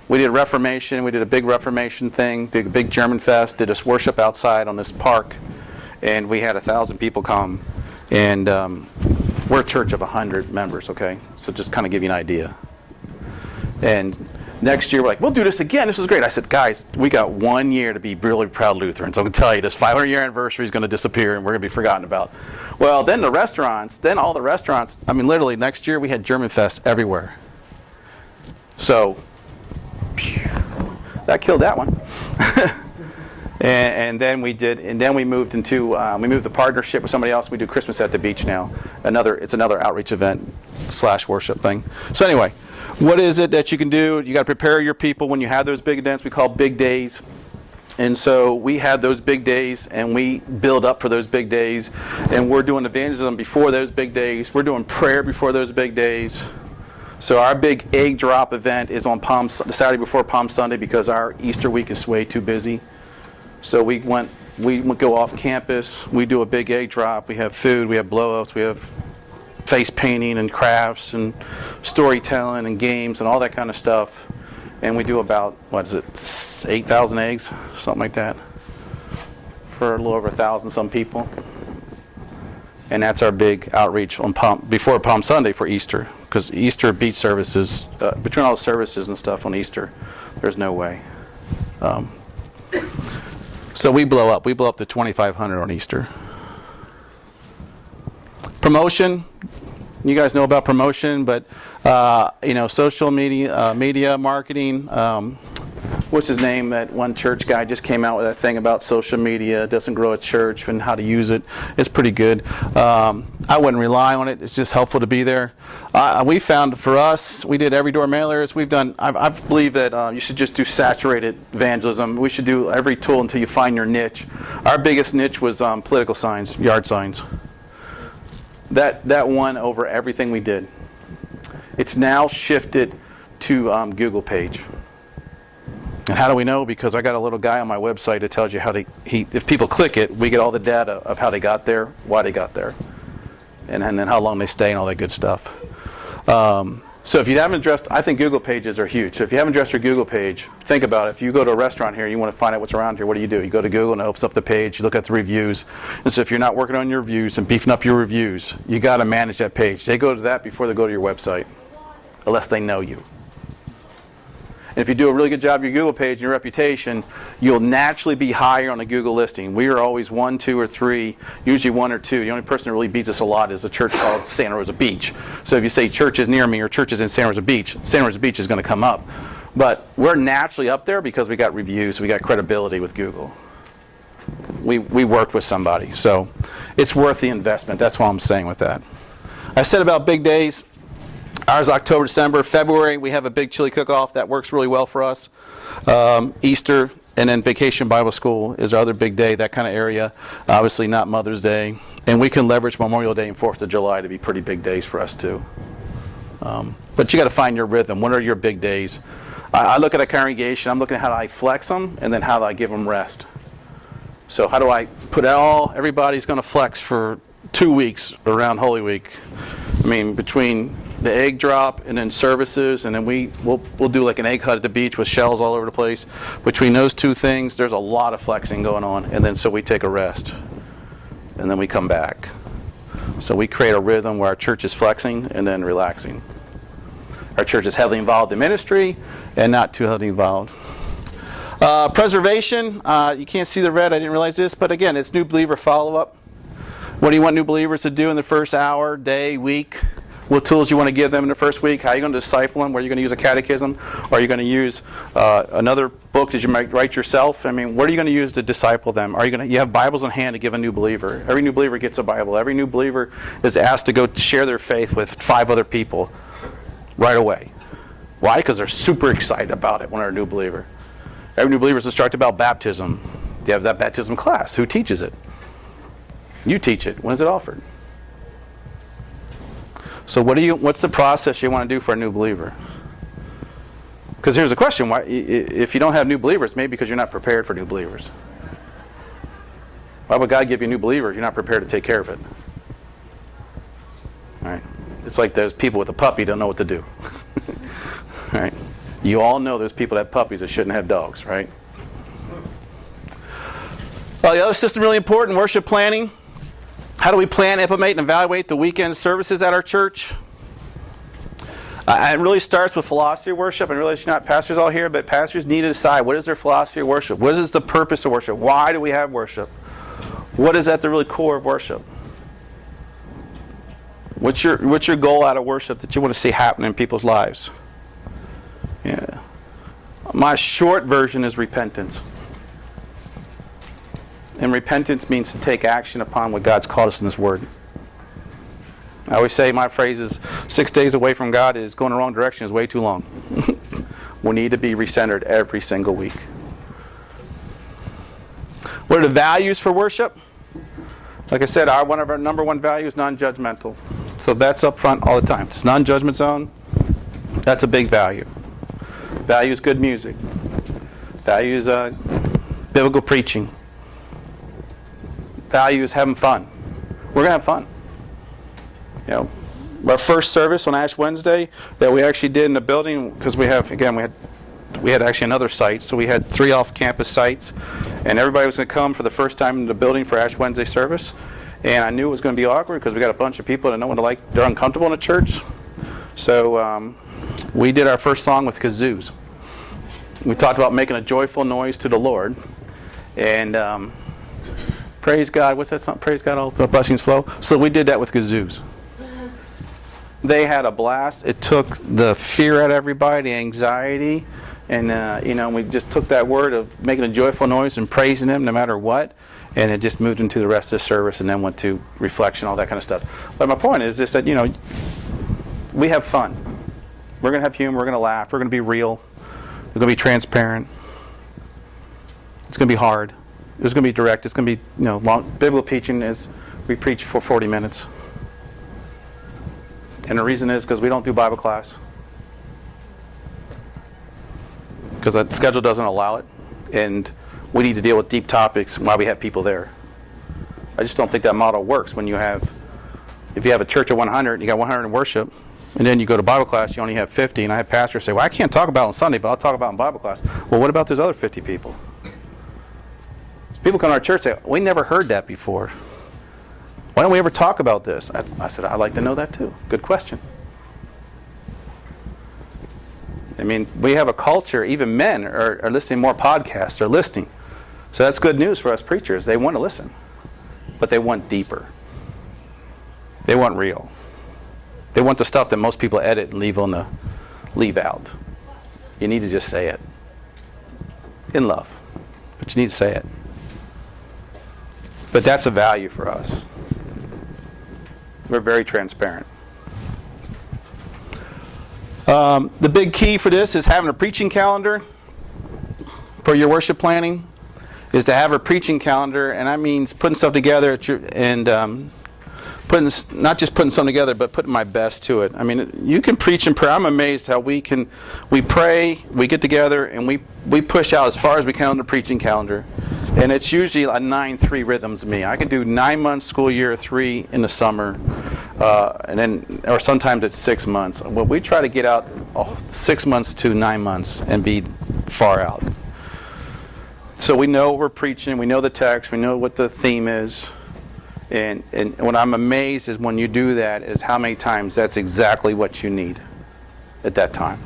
We did Reformation. We did a big Reformation thing. Did a big German fest. Did us worship outside on this park. And we had 1,000 people come. And we're a church of 100 members, okay? So just kind of give you an idea. And next year, we're like, we'll do this again. This is great. I said, guys, we got 1 year to be really proud Lutherans. I'm going to tell you, this 500-year anniversary is going to disappear, and we're going to be forgotten about. Well, then all the restaurants, literally next year we had German Fest everywhere. So, that killed that one. and then we moved into, we moved the partnership with somebody else. We do Christmas at the beach now. It's another outreach event / worship thing. So anyway. What is it that you can do? You got to prepare your people when you have those big events we call big days. And so we have those big days and we build up for those big days. And we're doing evangelism before those big days. We're doing prayer before those big days. So our big egg drop event is on the Saturday before Palm Sunday because our Easter week is way too busy. So we go off campus. We do a big egg drop. We have food. We have blow-ups. We have face painting and crafts and storytelling and games and all that kind of stuff. And we do about, 8,000 eggs, something like that, for a little over 1,000 some people. And that's our big outreach on before Palm Sunday for Easter, because Easter beach services, between all the services and stuff on Easter, there's no way. So we blow up to 2,500 on Easter. Promotion, you guys know about promotion, but social media marketing. What's his name? That one church guy just came out with that thing about social media doesn't grow a church and how to use it. It's pretty good. I wouldn't rely on it. It's just helpful to be there. We found for us, we did every door mailers. We've done. I believe that you should just do saturated evangelism. We should do every tool until you find your niche. Our biggest niche was political signs, yard signs. That won over everything we did. It's now shifted to Google page. And how do we know? Because I got a little guy on my website that tells you how if people click it, we get all the data of how they got there, why they got there, and then how long they stay and all that good stuff. So if you haven't addressed, I think Google pages are huge. So if you haven't addressed your Google page, think about it. If you go to a restaurant here, you want to find out what's around here, what do? You go to Google and it opens up the page, you look at the reviews. And so if you're not working on your reviews and beefing up your reviews, you got to manage that page. They go to that before they go to your website, unless they know you. And if you do a really good job of your Google page and your reputation, you'll naturally be higher on the Google listing. We are always 1, 2, or 3, usually 1 or 2. The only person that really beats us a lot is a church called Santa Rosa Beach. So if you say church is near me or church is in Santa Rosa Beach is going to come up. But we're naturally up there because we got reviews, we got credibility with Google. We worked with somebody. So it's worth the investment. That's what I'm saying with that. I said about big days. Ours October, December, February, we have a big chili cook-off that works really well for us. Easter and then Vacation Bible School is our other big day, that kind of area. Obviously not Mother's Day. And we can leverage Memorial Day and 4th of July to be pretty big days for us too. But you got to find your rhythm. What are your big days? I look at a congregation, I'm looking at how do I flex them and then how do I give them rest. So how do I put everybody's going to flex for 2 weeks around Holy Week. I mean, between the egg drop and then services, and then we'll do like an egg hut at the beach with shells all over the place. Between those two things, there's a lot of flexing going on, and then so we take a rest, and then we come back. So we create a rhythm where our church is flexing and then relaxing. Our church is heavily involved in ministry and not too heavily involved. Preservation, you can't see the red, I didn't realize this, but again, it's new believer follow-up. What do you want new believers to do in the first hour, day, week? What tools you want to give them in the first week? How are you going to disciple them? Where are you going to use a catechism? Or are you going to use another book that you might write yourself? I mean, what are you going to use to disciple them? You have Bibles in hand to give a new believer. Every new believer gets a Bible. Every new believer is asked to go share their faith with 5 other people right away. Why? Because they're super excited about it when they're a new believer. Every new believer is instructed about baptism. You have that baptism class. Who teaches it? You teach it. When is it offered? So what's the process you want to do for a new believer? Because here's the question. Why, if you don't have new believers, maybe because you're not prepared for new believers. Why would God give you a new believer if you're not prepared to take care of it? Right? It's like those people with a puppy don't know what to do. Right? You all know those people that have puppies that shouldn't have dogs, right? Well, the other system really important, worship planning. How do we plan, implement, and evaluate the weekend services at our church? It really starts with philosophy of worship. I realize you're not pastors all here, but pastors need to decide what is their philosophy of worship? What is the purpose of worship? Why do we have worship? What is at the really core of worship? What's your goal out of worship that you want to see happen in people's lives? Yeah. My short version is repentance. And repentance means to take action upon what God's called us in His Word. I always say my phrase is 6 days away from God is going the wrong direction is way too long. We need to be recentered every single week. What are the values for worship? Like I said, one of our number one values is non-judgmental. So that's up front all the time. It's non-judgment zone. That's a big value. Values good music. Values biblical preaching. Values having fun. We're going to have fun. You know, our first service on Ash Wednesday that we actually did in the building, because we had actually another site, so we had 3 off-campus sites, and everybody was going to come for the first time in the building for Ash Wednesday service, and I knew it was going to be awkward because we got a bunch of people that know what they're uncomfortable in a church. So we did our first song with kazoos. We talked about making a joyful noise to the Lord, and praise God. What's that song? Praise God, all the blessings flow. So we did that with kazoos. They had a blast. It took the fear out of everybody, anxiety, and we just took that word of making a joyful noise and praising Him no matter what, and it just moved into the rest of the service, and then went to reflection, all that kind of stuff. But my point is just that we have fun. We're going to have humor. We're going to laugh. We're going to be real. We're going to be transparent. It's going to be hard. It's going to be direct. It's going to be long. Biblical preaching is we preach for 40 minutes. And the reason is because we don't do Bible class. because the schedule doesn't allow it, and we need to deal with deep topics while we have people there. I just don't think that model works when if you have a church of 100, and you got 100 in worship, and then you go to Bible class, you only have 50, and I have pastors say, well, I can't talk about it on Sunday, but I'll talk about it in Bible class. Well, what about those other 50 people? People come to our church and say, we never heard that before. Why don't we ever talk about this? I said, I'd like to know that too. Good question. I mean, we have a culture, even men are listening to more podcasts, they're listening. So that's good news for us preachers. They want to listen, but they want deeper. They want real. They want the stuff that most people edit and leave out. You need to just say it. In love. But you need to say it. But that's a value for us. We're very transparent. The big key for this is having a preaching calendar for your worship planning. Is to have a preaching calendar, and that means putting stuff together not just putting something together, but putting my best to it. I mean, you can preach and pray. I'm amazed how we pray, we get together, and we push out as far as we can on the preaching calendar. And it's usually a 9-3 rhythms me. I can do 9 months school year, 3 in the summer, or sometimes it's 6 months. Well, we try to get out 6 months to 9 months and be far out. So we know what we're preaching, we know the text, we know what the theme is. And what I'm amazed is when you do that is how many times that's exactly what you need at that time.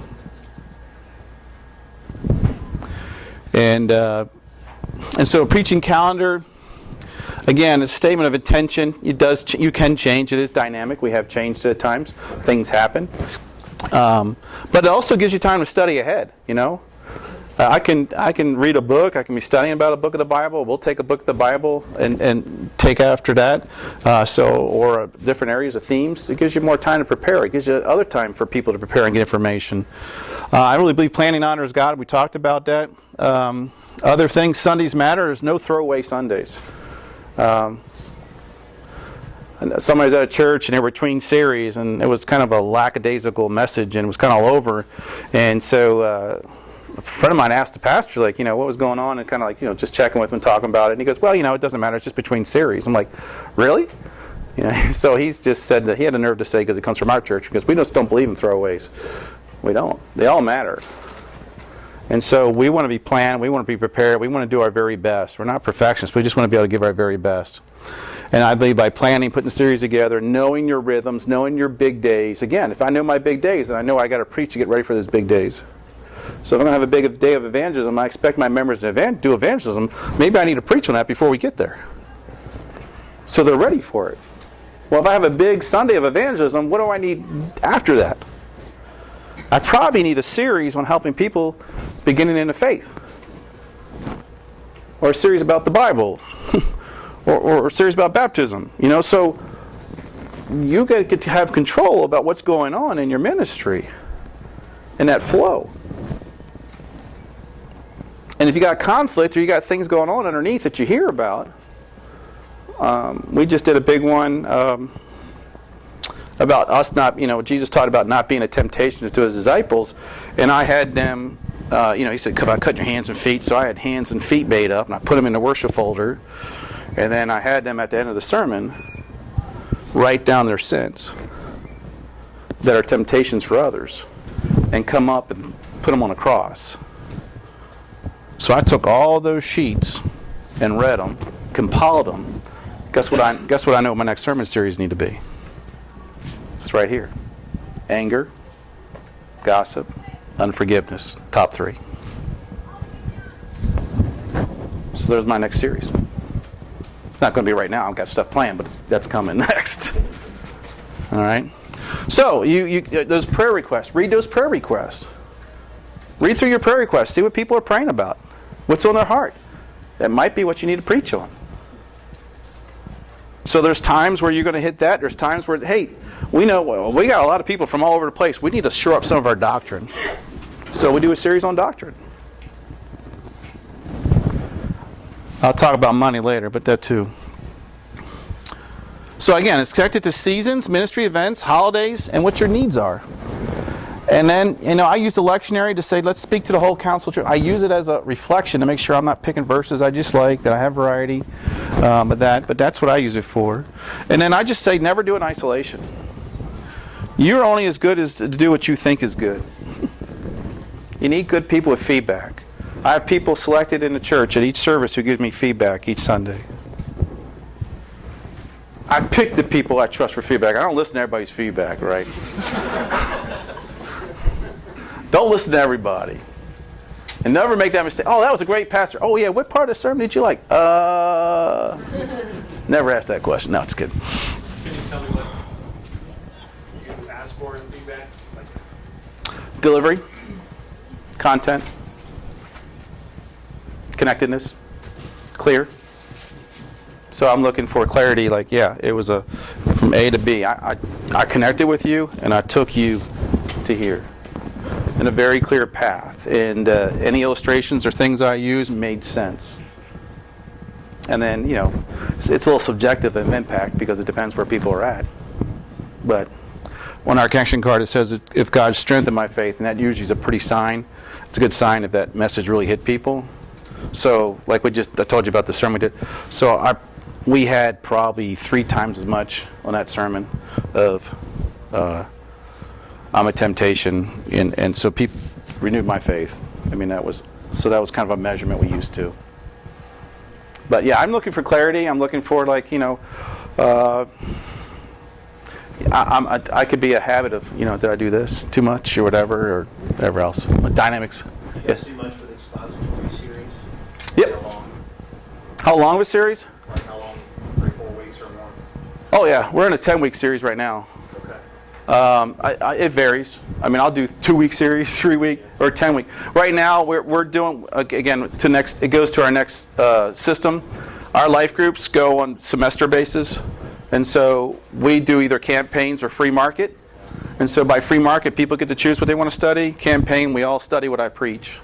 And so a preaching calendar, again, a statement of intention. You can change. It is dynamic. We have changed it at times. Things happen. But it also gives you time to study ahead, you know. I can read a book. I can be studying about a book of the Bible. We'll take a book of the Bible and take after that. Or different areas of themes. It gives you more time to prepare. It gives you other time for people to prepare and get information. I really believe planning honors God. We talked about that. Other things, Sundays matter. There's no throwaway Sundays. Somebody's at a church and they were between series, and it was kind of a lackadaisical message, and it was kind of all over. And so a friend of mine asked the pastor, like, what was going on, and kind of like, just checking with him, talking about it. And he goes, well, it doesn't matter. It's just between series. I'm like, really? So he's just said that he had the nerve to say, because he comes from our church, because we just don't believe in throwaways. We don't. They all matter. And so we want to be planned, we want to be prepared, we want to do our very best. We're not perfectionists, we just want to be able to give our very best. And I believe by planning, putting the series together, knowing your rhythms, knowing your big days. Again, if I know my big days, then I know I got to preach to get ready for those big days. So if I'm going to have a big day of evangelism, I expect my members to do evangelism. Maybe I need to preach on that before we get there, so they're ready for it. Well, if I have a big Sunday of evangelism, what do I need after that? I probably need a series on helping people beginning in the faith, or a series about the Bible, or a series about baptism. So you get to have control about what's going on in your ministry and that flow. And if you got conflict or you got things going on underneath that you hear about, we just did a big one about us not, Jesus taught about not being a temptation to his disciples, and I had them, he said, come on, cut your hands and feet, so I had hands and feet made up, and I put them in the worship folder, and then I had them at the end of the sermon write down their sins that are temptations for others, and come up and put them on a cross. So I took all those sheets and read them, compiled them. Guess what I know my next sermon series need to be? It's right here. Anger, gossip, unforgiveness. Top 3. So there's my next series. It's not going to be right now. I've got stuff planned, but that's coming next. All right. So you those prayer requests. Read those prayer requests. Read through your prayer requests. See what people are praying about. What's on their heart. That might be what you need to preach on. So there's times where you're going to hit that. There's times where, hey, we know we got a lot of people from all over the place. We need to shore up some of our doctrine. So we do a series on doctrine. I'll talk about money later, but that too. So again, it's connected to seasons, ministry events, holidays, and what your needs are. And then, I use the lectionary to say, let's speak to the whole council. I use it as a reflection to make sure I'm not picking verses I just like, that I have variety. But that's what I use it for. And then I just say, never do it in isolation. You're only as good as to do what you think is good. You need good people with feedback. I have people selected in the church at each service who give me feedback each Sunday. I pick the people I trust for feedback. I don't listen to everybody's feedback, right? Don't listen to everybody. And never make that mistake. Oh, that was a great pastor. Oh, yeah, what part of the sermon did you like? Never ask that question. No, it's good. Can you tell me what you ask for in feedback? Delivery, content, connectedness, clear. So I'm looking for clarity, like, yeah, it was from A to B. I connected with you, and I took you to here in a very clear path. And any illustrations or things I use made sense. And then, it's a little subjective of impact because it depends where people are at. But on our connection card, it says, if God strengthened my faith, and that usually is a pretty sign. It's a good sign if that message really hit people. So, like I told you about the sermon we did. So we had probably 3 times as much on that sermon of I'm a temptation, and so people renewed my faith. I mean, that was kind of a measurement we used to. But yeah, I'm looking for clarity. I'm looking for I could be a habit of did I do this too much or whatever else. Dynamics. You guys do much with expository series? Yep. How long? How long of a series? Like how long? 3-4 weeks or more? Oh yeah, we're in a 10-week series right now. Okay. It varies. I mean, I'll do 2-week series, 3-week, or 10-week. Right now, we're doing it goes to our next system. Our life groups go on semester basis, and so we do either campaigns or free market. And so by free market, people get to choose what they want to study. Campaign, we all study what I preach.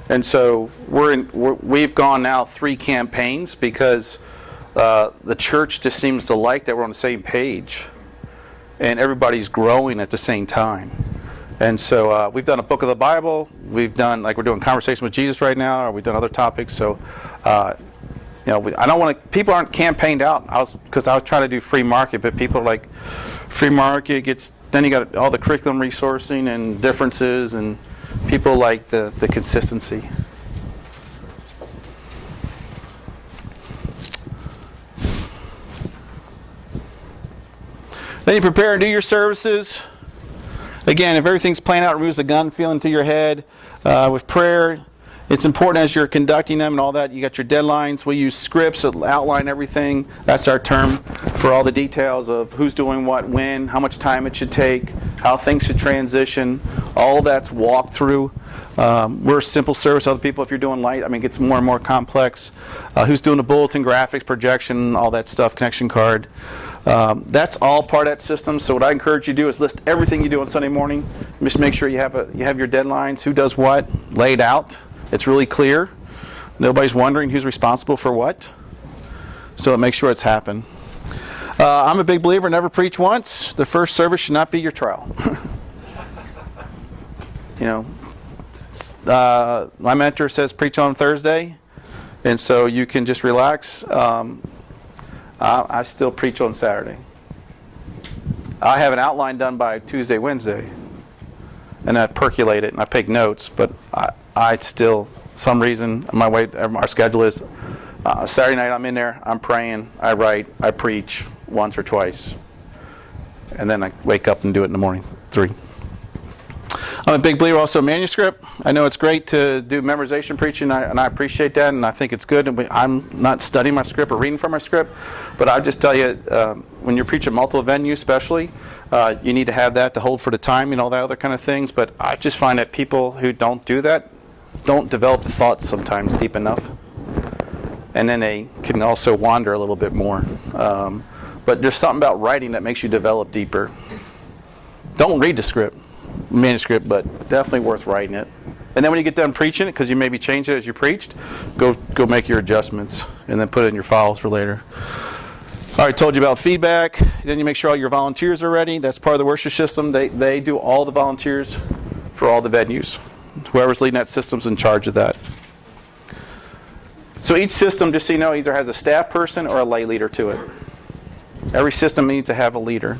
And so we've gone now 3 campaigns because the church just seems to like that we're on the same page. And everybody's growing at the same time. And so we've done a book of the Bible. We've done, we're doing Conversation with Jesus right now, or we've done other topics. So, I don't want to, people aren't campaigned out. I was trying to do free market, but people are like, free market then you got all the curriculum resourcing and differences, and people like the consistency. Then you prepare and do your services. Again, if everything's playing out, removes the gun feeling to your head. With prayer, it's important as you're conducting them and all that. You got your deadlines. We use scripts that outline everything. That's our term for all the details of who's doing what, when, how much time it should take, how things should transition. All that's walked through. We're a simple service. Other people, if you're doing light, it gets more and more complex. Who's doing the bulletin, graphics, projection, all that stuff, connection card. That's all part of that system. So what I encourage you to do is list everything you do on Sunday morning. Just make sure you have your deadlines, who does what, laid out. It's really clear. Nobody's wondering who's responsible for what. So it makes sure it's happened. I'm a big believer, never preach once. The first service should not be your trial. My mentor says preach on Thursday, and so you can just relax. I still preach on Saturday. I have an outline done by Tuesday, Wednesday, and I percolate it and I take notes. But I still, some reason, our schedule is Saturday night. I'm in there. I'm praying. I write. I preach once or twice, and then I wake up and do it in the morning. 3. I'm a big believer also in manuscript. I know it's great to do memorization preaching, and I appreciate that, and I think it's good. And I'm not studying my script or reading from my script, but I'll just tell you, when you're preaching multiple venues especially, you need to have that to hold for the time and all that other kind of things. But I just find that people who don't do that don't develop the thoughts sometimes deep enough. And then they can also wander a little bit more. But there's something about writing that makes you develop deeper. Don't read the manuscript, but definitely worth writing it. And then when you get done preaching it, because you maybe changed it as you preached, go make your adjustments and then put it in your files for later. I already told you about feedback. Then you make sure all your volunteers are ready. That's part of the worship system. They do all the volunteers for all the venues. Whoever's leading that system's in charge of that. So each system, just so you know, either has a staff person or a lay leader to it. Every system needs to have a leader.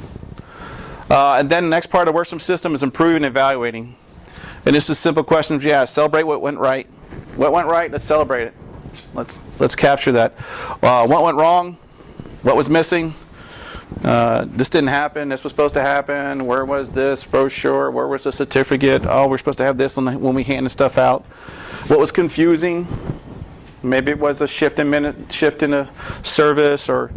And then the next part of the worship system is improving and evaluating. And this is simple questions you ask. Celebrate what went right. What went right? Let's celebrate it. Let's capture that. What went wrong? What was missing? This didn't happen. This was supposed to happen. Where was this brochure? Where was the certificate? Oh, we're supposed to have this when we hand the stuff out. What was confusing? Maybe it was a shift in a service, or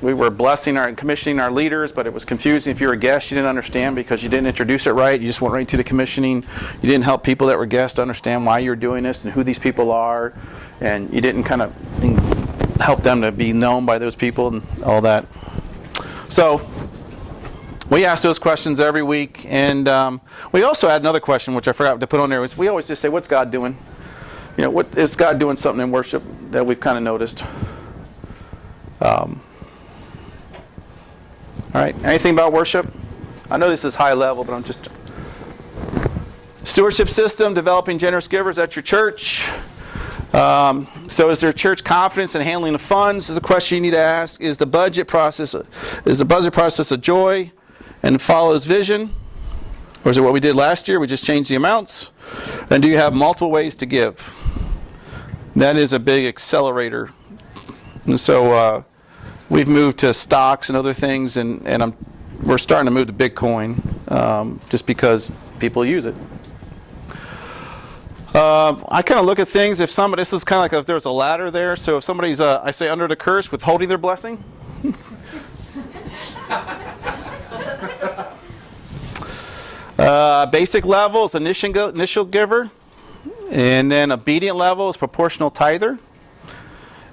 we were blessing and commissioning our leaders, but it was confusing. If you were a guest, you didn't understand because you didn't introduce it right. You just went right to the commissioning. You didn't help people that were guests understand why you're doing this and who these people are, and you didn't kind of help them to be known by those people and all that. So we ask those questions every week, and we also had another question which I forgot to put on there. Was we always just say, "What's God doing?" What is God doing something in worship that we've kind of noticed? All right. Anything about worship? I know this is high level, but I'm just... Stewardship system, developing generous givers at your church. So is there church confidence in handling the funds? Is a question you need to ask. Is the budget process a joy and follows vision? Or is it what we did last year? We just changed the amounts. And do you have multiple ways to give? That is a big accelerator. And so we've moved to stocks and other things, and we're starting to move to Bitcoin just because people use it. I kind of look at things, this is kind of like if there's a ladder there, so if somebody's, I say, under the curse, withholding their blessing. Basic level is initial giver, and then obedient level is proportional tither.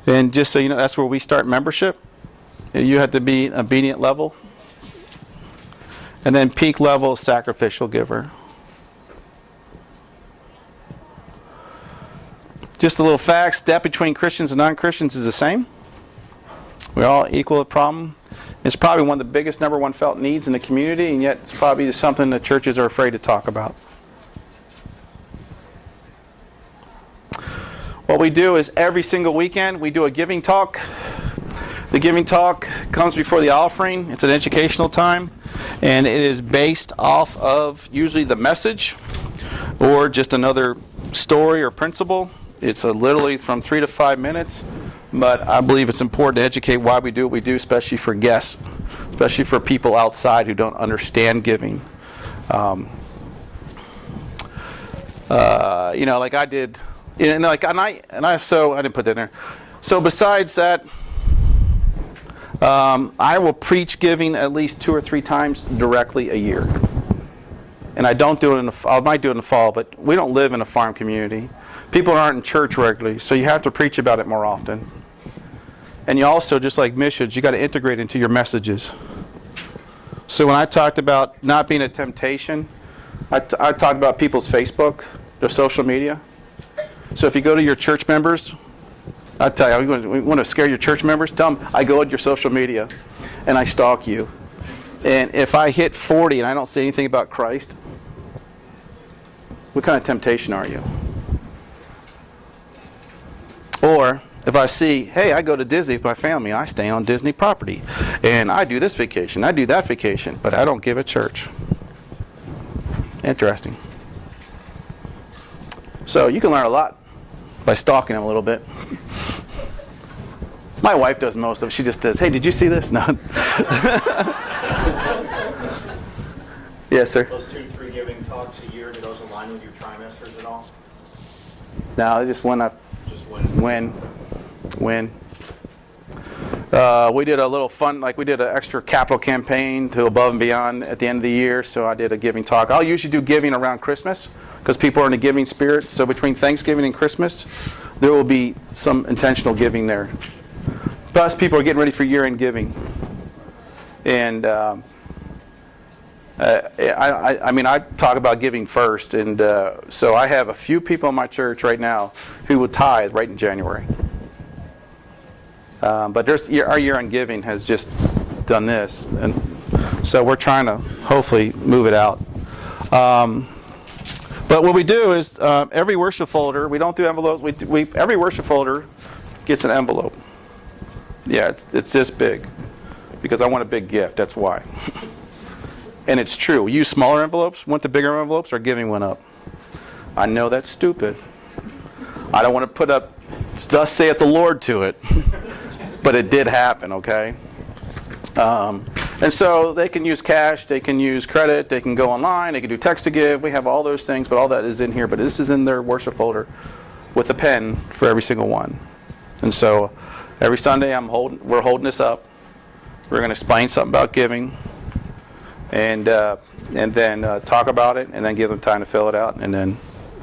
And just so you know, that's where we start membership. You have to be an obedient level. And then peak level is sacrificial giver. Just a little fact, step between Christians and non-Christians is the same. We're all equal at problem. It's probably one of the biggest number one felt needs in the community, and yet it's probably something that churches are afraid to talk about. What we do is every single weekend we do a giving talk. The giving talk comes before the offering. It's an educational time, and it is based off of usually the message or just another story or principle. It's literally from 3 to 5 minutes, but I believe it's important to educate why we do what we do, especially for guests, especially for people outside who don't understand giving. Like I did, so I didn't put that in there. So besides that, I will preach giving at least 2 or 3 times directly a year. And I don't do it I might do it in the fall, but we don't live in a farm community. People aren't in church regularly, so you have to preach about it more often. And you also, just like missions, you got to integrate into your messages. So when I talked about not being a temptation, I talked about people's Facebook, their social media. So if you go to your church members, I tell you, we want to scare your church members, tell them I go to your social media and I stalk you. And if I hit 40 and I don't say anything about Christ, what kind of temptation are you? Or if I see, hey, I go to Disney with my family, I stay on Disney property, and I do this vacation, I do that vacation, but I don't give at church. Interesting. So you can learn a lot by stalking them a little bit. My wife does most of it. She just says, hey, did you see this? No. Yes, sir. Those 2 to 3 giving talks a year, do those align with your trimesters at all? No, just when Just when? When. We did a little fun, like we did an extra capital campaign to Above and Beyond at the end of the year, so I did a giving talk. I'll usually do giving around Christmas because people are in a giving spirit. So between Thanksgiving and Christmas, there will be some intentional giving there. Plus, people are getting ready for year-end giving. And I talk about giving first, and so I have a few people in my church right now who will tithe right in January. But our year-end giving has just done this, and so we're trying to hopefully move it out. But what we do is every worship folder, we don't do envelopes. Every worship folder gets an envelope. Yeah, it's this big because I want a big gift. That's why. And it's true. We use smaller envelopes. Want the bigger envelopes? Our giving went up. I know that's stupid. I don't want to put up "Thus saith the Lord" to it, but it did happen. Okay. And so they can use cash, they can use credit, they can go online, they can do text to give. We have all those things, but all that is in here. But this is in their worship folder with a pen for every single one. And so every Sunday we're holding this up. We're going to explain something about giving, and then talk about it, and then give them time to fill it out, and then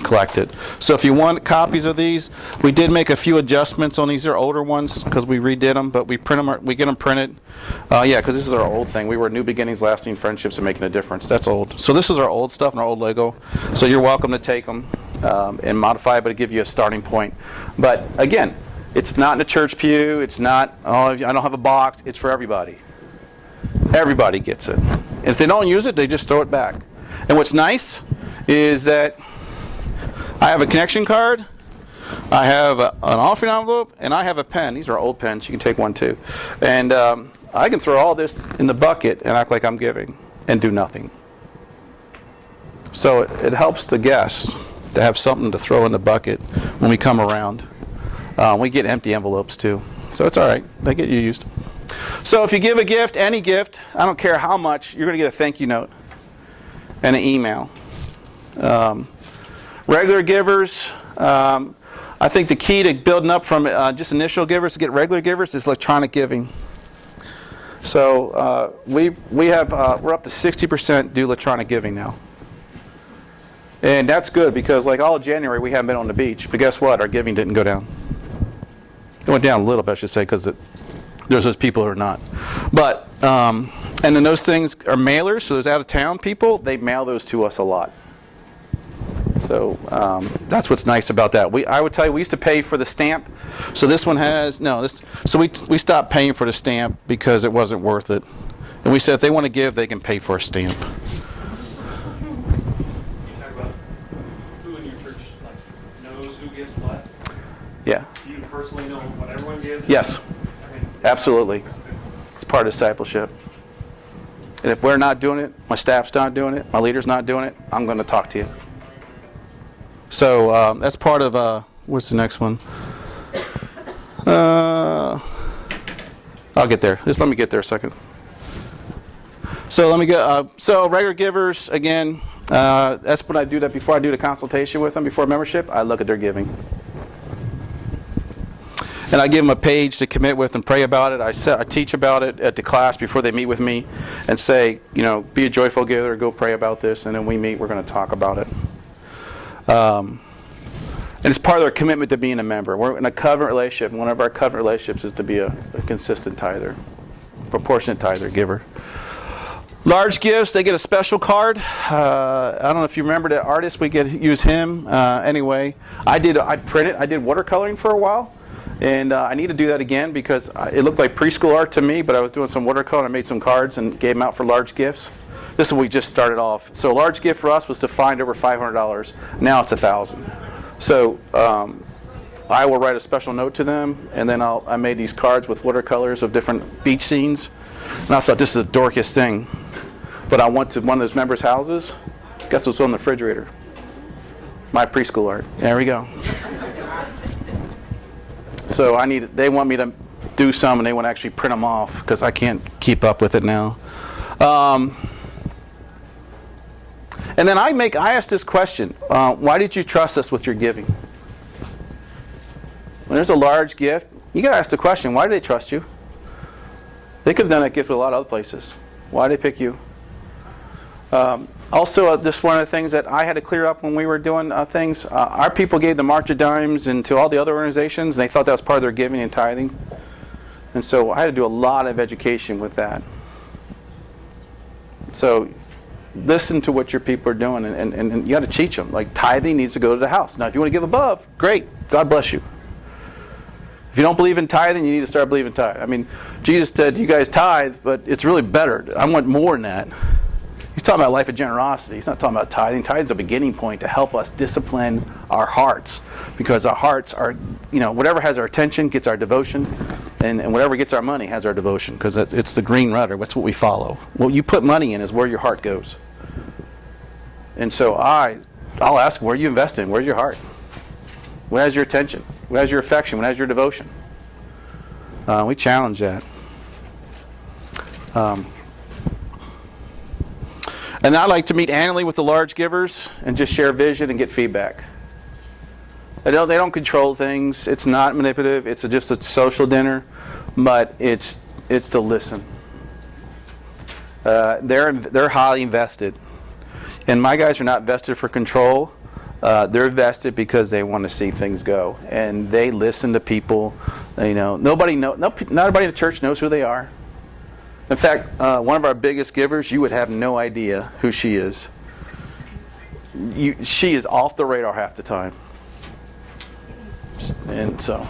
collect it. So if you want copies of these, we did make a few adjustments on these. They're older ones because we redid them, but we print them. We get them printed. Yeah, because this is our old thing. We were New Beginnings, Lasting Friendships, and Making a Difference. That's old. So this is our old stuff and our old Lego. So you're welcome to take them and modify it, but it give you a starting point. But again, it's not in a church pew. It's not, oh, I don't have a box. It's for everybody. Everybody gets it. And if they don't use it, they just throw it back. And what's nice is that I have a connection card, I have an offering envelope, and I have a pen. These are old pens. You can take one too. And I can throw all this in the bucket and act like I'm giving and do nothing. So it helps the guests to have something to throw in the bucket when we come around. We get empty envelopes too. So it's all right. They get used. So if you give a gift, any gift, I don't care how much, you're going to get a thank you note and an email. Regular givers, I think the key to building up from just initial givers to get regular givers is electronic giving. So we're up to 60% do electronic giving now. And that's good because like all of January we haven't been on the beach. But guess what? Our giving didn't go down. It went down a little bit, I should say, because there's those people who are not. But, and then those things are mailers, so those out-of-town people, they mail those to us a lot. So that's what's nice about that. I would tell you, we used to pay for the stamp. So this one has, so we stopped paying for the stamp because it wasn't worth it. And we said if they want to give, they can pay for a stamp. You talk about who in your church knows who gives what? Yeah. Do you personally know what everyone gives? Yes. Absolutely. It's part of discipleship. And if we're not doing it, my staff's not doing it, my leader's not doing it, I'm going to talk to you. So that's part of, what's the next one? I'll get there. Just let me get there a second. So let me go. So regular givers, again, that's what I do that before I do the consultation with them, before membership, I look at their giving. And I give them a page to commit with and pray about it. I teach about it at the class before they meet with me and say, be a joyful giver, go pray about this, and then we meet, we're going to talk about it. And it's part of our commitment to being a member. We're in a covenant relationship, and one of our covenant relationships is to be a consistent tither, proportionate tither, giver. Large gifts, they get a special card. I don't know if you remember the artist, we could use him. Anyway, I did watercoloring for a while. And I need to do that again because it looked like preschool art to me, but I was doing some watercolor and I made some cards and gave them out for large gifts. This is what we just started off. So a large gift for us was to find over $500. Now it's $1,000. So I will write a special note to them, and then I made these cards with watercolors of different beach scenes. And I thought this is the dorkiest thing. But I went to one of those members' houses. Guess what's on the refrigerator? My preschool art. There we go. So they want me to do some, and they want to actually print them off because I can't keep up with it now. And then I ask this question: why did you trust us with your giving? When there's a large gift, you got to ask the question: why did they trust you? They could have done that gift with a lot of other places. Why did they pick you? Also, just one of the things that I had to clear up when we were doing things, our people gave the March of Dimes and to all the other organizations, and they thought that was part of their giving and tithing. And so I had to do a lot of education with that. So listen to what your people are doing, and you got to teach them. Like tithing needs to go to the house. Now, if you want to give above, great. God bless you. If If you don't believe in tithing, you need to start believing tithing. I mean, Jesus said, you guys tithe, but it's really better. I want more than that. He's talking about life of generosity. He's not talking about tithing. Tithing is a beginning point to help us discipline our hearts, because our hearts are, whatever has our attention gets our devotion, and whatever gets our money has our devotion, because it's the green rudder. That's what we follow. What you put money in is where your heart goes. And so I'll ask, where are you investing? Where's your heart? What has your attention? What has your affection? What has your devotion? We challenge that. And I like to meet annually with the large givers and just share vision and get feedback. They don't control things. It's not manipulative. It's just a social dinner, but it's to listen. They're highly invested, and my guys are not vested for control. They're vested because they want to see things go, and they listen to people. Nobody in the church knows who they are. In fact, one of our biggest givers, you would have no idea who she is. She is off the radar half the time. And so.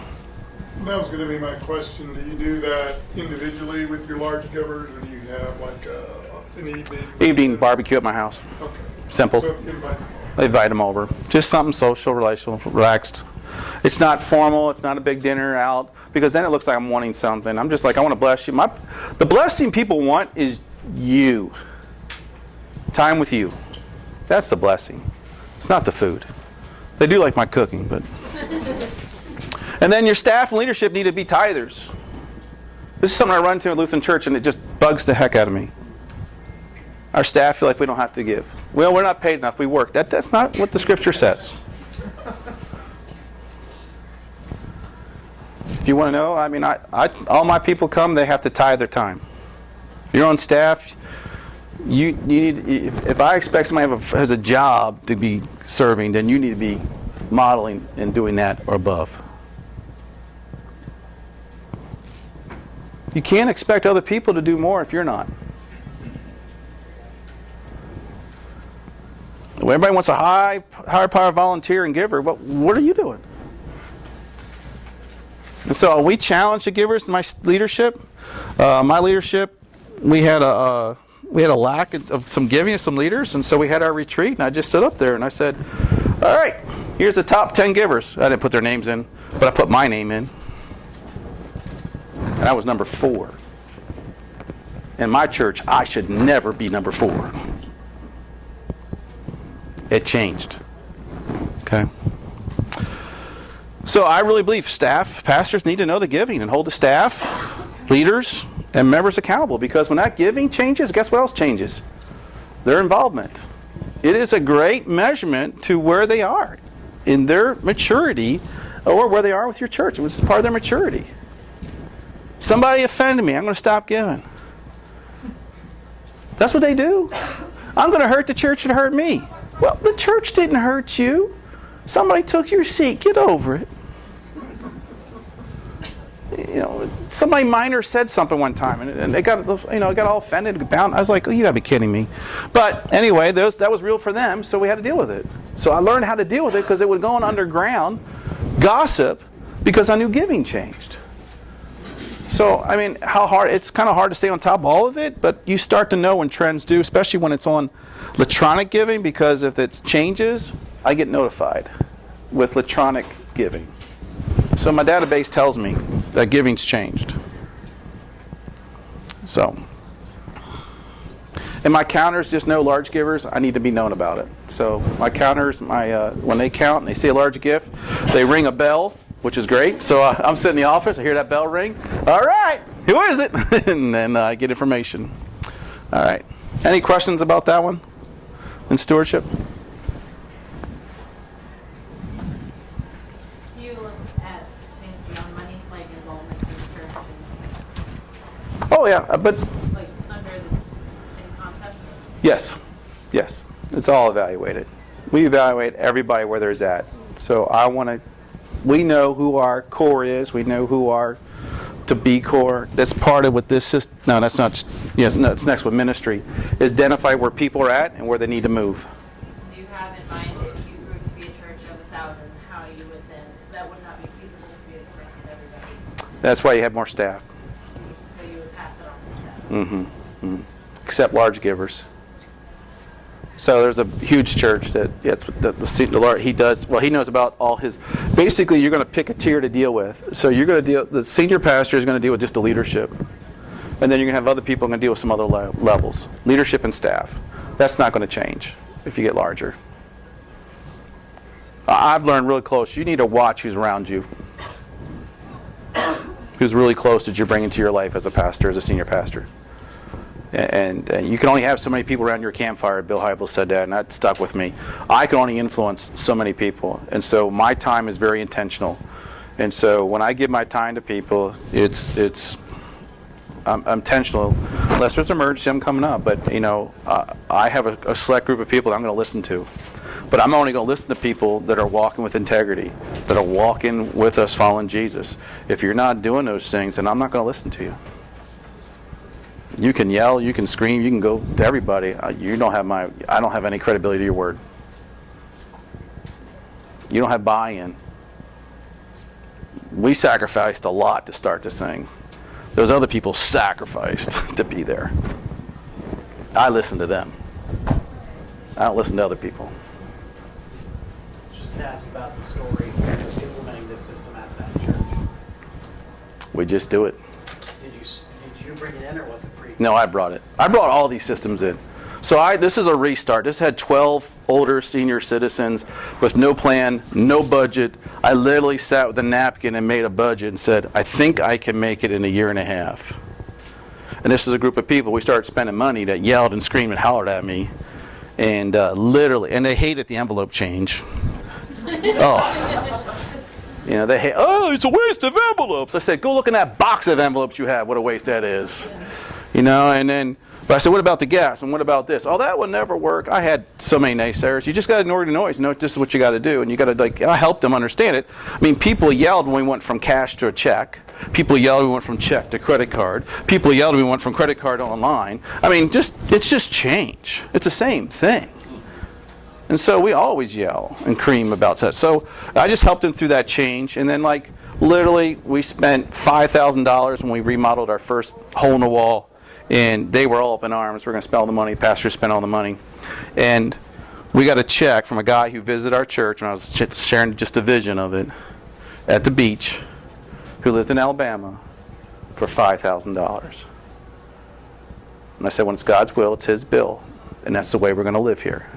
That was going to be my question. Do you do that individually with your large givers, or do you have like an evening barbecue at my house? Okay. Simple. So you invite them. I invite them over. Just something social, relational, relaxed. It's not formal. It's not a big dinner out, because then it looks like I'm wanting something. I'm just like, I want to bless you. The blessing people want is you. Time with you. That's the blessing. It's not the food. They do like my cooking, but. And then your staff and leadership need to be tithers. This is something I run to at Lutheran Church, and it just bugs the heck out of me. Our staff feel like we don't have to give. Well, we're not paid enough. We work. That's not what the Scripture says. If you want to know, I mean, all my people come, they have to tithe their time. If you're on staff, you need. If I expect somebody has a job to be serving, then you need to be modeling and doing that or above. You can't expect other people to do more if you're not. Well, everybody wants a higher power volunteer and giver. But what are you doing? And so we challenge the givers. My leadership, we had a lack of some giving of some leaders, and so we had our retreat. And I just stood up there and I said, "All right, here's the top 10 givers." I didn't put their names in, but I put my name in, and I was number 4. In my church, I should never be number 4. It changed. Okay. So I really believe pastors need to know the giving and hold the staff, leaders, and members accountable, because when that giving changes, guess what else changes? Their involvement. It is a great measurement to where they are in their maturity, or where they are with your church. It's part of their maturity. Somebody offended me, I'm going to stop giving. That's what they do. I'm going to hurt the church and hurt me. Well, the church didn't hurt you. Somebody took your seat. Get over it. Somebody minor said something one time, and they got all offended. I was like, "Oh, you got to be kidding me!" But anyway, that was real for them, so we had to deal with it. So I learned how to deal with it, because it would go on underground gossip, because I knew giving changed. So I mean, it's kind of hard to stay on top of all of it, but you start to know when trends do, especially when it's on electronic giving, because if it changes, I get notified with electronic giving. So my database tells me that giving's changed. So, and my counters, just know large givers, I need to be known about it. So my counters, when they count and they see a large gift, they ring a bell, which is great. So I'm sitting in the office, I hear that bell ring. All right, who is it? And then I get information. All right. Any questions about that one in stewardship? Oh yeah, but Like under the same concept? yes, it's all evaluated. We evaluate everybody where there's at. So we know who our core is. We know who our to be core. That's part of what this system. No, that's not. Yeah, no, it's next with ministry. Is identify where people are at and where they need to move. Do you have in mind, if you prove to be a church church of 1,000, how you would then, because that would not be feasible to be able to connect with everybody. That's why you have more staff. So you would pass it on to staff. Except large givers. So there's a huge church that the Lord, he does, well, he knows about all his, basically you're going to pick a tier to deal with. So you're going to deal, the senior pastor is going to deal with just the leadership. And then you're going to have other people going to deal with some other levels. Leadership and staff. That's not going to change if you get larger. I've learned really close, you need to watch who's around you. Who's really close that you're bringing to your life as a pastor, as a senior pastor. And you can only have so many people around your campfire. Bill Hybels said that, and that stuck with me. I can only influence so many people, and so my time is very intentional. And so when I give my time to people, I'm intentional. Unless there's an emergency, I'm coming up. But I have a select group of people that I'm going to listen to. But I'm only going to listen to people that are walking with integrity, that are walking with us, following Jesus. If you're not doing those things, then I'm not going to listen to you. You can yell, you can scream, you can go to everybody. I don't have any credibility to your word. You don't have buy-in. We sacrificed a lot to start this thing. Those other people sacrificed to be there. I listen to them. I don't listen to other people. Just to ask about the story of implementing this system at that church. We just do it. Did you bring it in, or was it pre? No, I brought it. I brought all these systems in. So this is a restart. This had 12 older senior citizens with no plan, no budget. I literally sat with a napkin and made a budget and said, I think I can make it in a year and a half. And this is a group of people. We started spending money that yelled and screamed and hollered at me. And literally, and they hated the envelope change. They hate, it's a waste of envelopes. I said, go look in that box of envelopes you have, what a waste that is. But I said, what about the gas? And what about this? Oh, that would never work. I had so many naysayers. You just got to ignore the noise. This is what you got to do. And you got to, I helped them understand it. I mean, people yelled when we went from cash to a check. People yelled when we went from check to credit card. People yelled when we went from credit card to online. I mean, it's just change. It's the same thing. And so we always yell and cream about that. So I just helped them through that change. And then, literally, we spent $5,000 when we remodeled our first hole in the wall. And they were all up in arms. We're going to spend all the money. Pastor spent all the money. And we got a check from a guy who visited our church, and I was sharing just a vision of it, at the beach, who lived in Alabama, for $5,000. And I said, when it's God's will, it's His bill. And that's the way we're going to live here.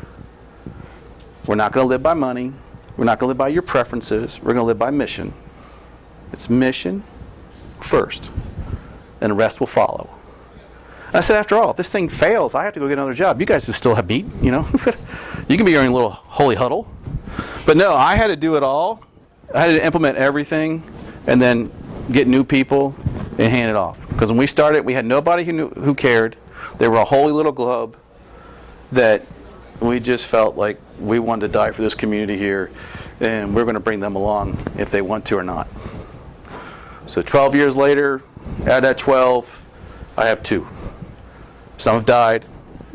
We're not going to live by money. We're not going to live by your preferences. We're going to live by mission. It's mission first, and the rest will follow. I said, after all, if this thing fails, I have to go get another job. You guys can still have meat, You can be your own little holy huddle. But no, I had to do it all. I had to implement everything and then get new people and hand it off. Because when we started, we had nobody who cared. They were a holy little club that we just felt like we wanted to die for this community here, and we're going to bring them along if they want to or not. So 12 years later, out of that 12, I have 2. Some have died,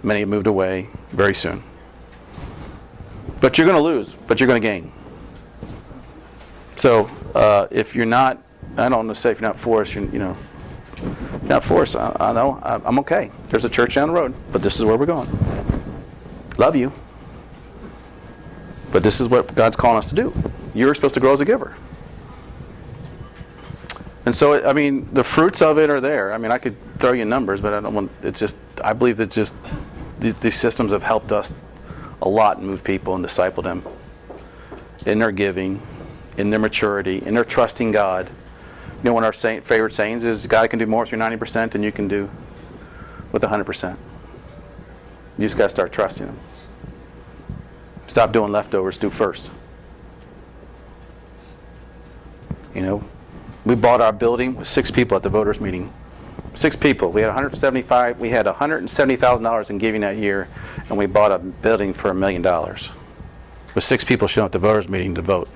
many have moved away very soon. But you're going to lose, but you're going to gain. So if you're not, I don't want to say if you're not for us, not for us, I know, I'm okay. There's a church down the road, but this is where we're going. Love you. But this is what God's calling us to do. You're supposed to grow as a giver. And so, the fruits of it are there. I could throw you numbers, but I don't want, I believe that just these systems have helped us a lot and move people and disciple them in their giving, in their maturity, in their trusting God. One of our favorite sayings is, God can do more with your 90% than you can do with 100%. You just got to start trusting Him. Stop doing leftovers, do first. We bought our building with 6 people at the voters meeting. 6 people. We had $170,000 in giving that year, and we bought a building for $1 million. With 6 people showing up at the voters meeting to vote.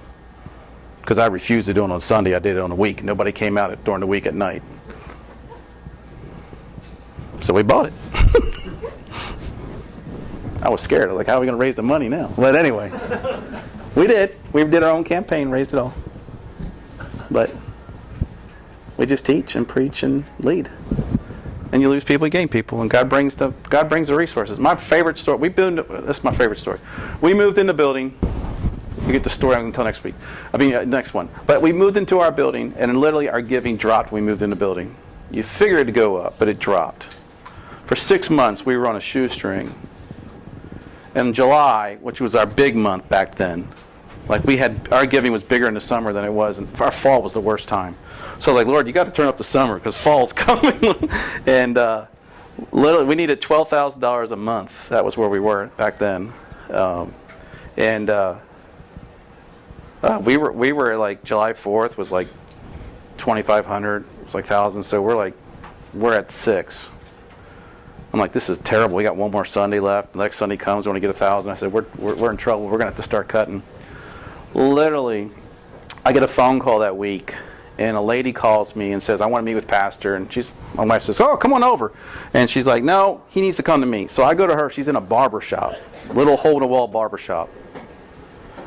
Because I refused to do it on Sunday, I did it on the week. Nobody came out during the week at night. So we bought it. I was scared. I was like, how are we going to raise the money now? But anyway, We did. We did our own campaign, raised it all. But we just teach and preach and lead. And you lose people, you gain people, and God brings the resources. My favorite story. This is my favorite story. We moved in the building. You get the story I'm going to tell next week. Next one. But we moved into our building, and literally our giving dropped when we moved in the building. You figure it'd go up, but it dropped. For 6 months, we were on a shoestring. In July, which was our big month back then, our giving was bigger in the summer than it was, and our fall was the worst time. So I was like, Lord, you got to turn up the summer because fall's coming. And literally, we needed $12,000 a month. That was where we were back then. We were like July 4th was like 2,500. It was like 1,000. So we're at 6. I'm like, this is terrible. We got one more Sunday left. The next Sunday comes, we want to get 1,000. I said, we're in trouble. We're going to have to start cutting. Literally, I get a phone call that week, and a lady calls me and says, I want to meet with Pastor. And my wife says, oh, come on over. And she's like, no, he needs to come to me. So I go to her. She's in a barber shop, little hole-in-the-wall barber shop.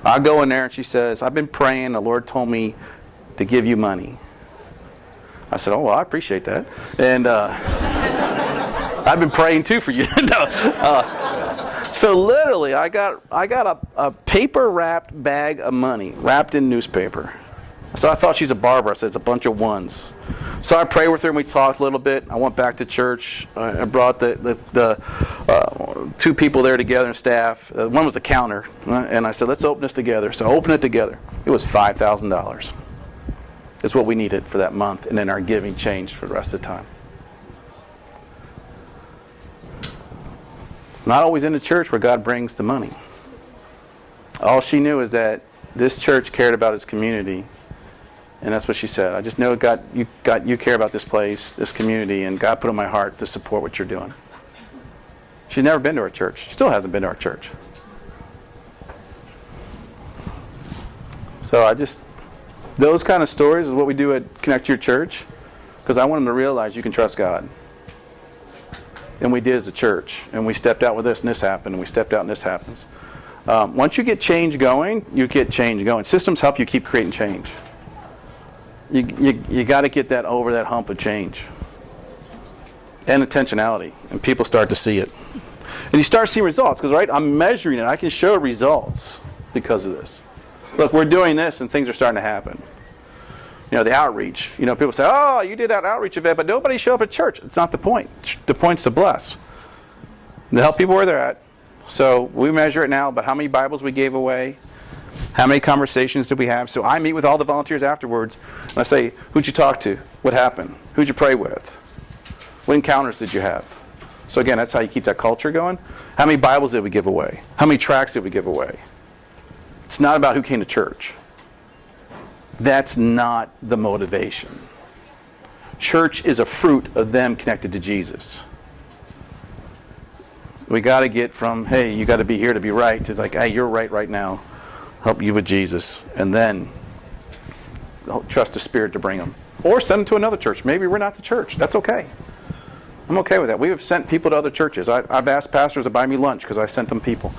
I go in there, and she says, I've been praying. The Lord told me to give you money. I said, oh, well, I appreciate that. And I've been praying too for you. So literally, I got a paper wrapped bag of money wrapped in newspaper. So I thought she's a barber. I said it's a bunch of ones. So I prayed with her and we talked a little bit. I went back to church. I brought the 2 people there together and staff. One was a counter, and I said, let's open this together. So I opened it together. It was $5,000. It's what we needed for that month, and then our giving changed for the rest of the time. It's not always in the church where God brings the money. All she knew is that this church cared about its community, and that's what she said. I just know you care about this place, this community, and God put in my heart to support what you're doing. She's never been to our church. She still hasn't been to our church. So those kind of stories is what we do at Connect Your Church, because I want them to realize you can trust God. And we did as a church, and we stepped out with this, and this happened, and we stepped out, and this happens. Once you get change going, you get change going. Systems help you keep creating change. You got to get that over that hump of change and intentionality, and people start to see it, and you start seeing results. Because I'm measuring it. I can show results because of this. Look, we're doing this, and things are starting to happen. The outreach. People say, oh, you did that outreach event, but nobody showed up at church. It's not the point. The point's to bless. To help people where they're at. So we measure it now, but how many Bibles we gave away, how many conversations did we have. So I meet with all the volunteers afterwards, and I say, who'd you talk to? What happened? Who'd you pray with? What encounters did you have? So again, that's how you keep that culture going. How many Bibles did we give away? How many tracts did we give away? It's not about who came to church. That's not the motivation. Church is a fruit of them connected to Jesus. We got to get from, hey, you got to be here to be right, to like, hey, you're right now. Help you with Jesus. And then trust the Spirit to bring them. Or send them to another church. Maybe we're not the church. That's okay. I'm okay with that. We have sent people to other churches. I've asked pastors to buy me lunch because I sent them people.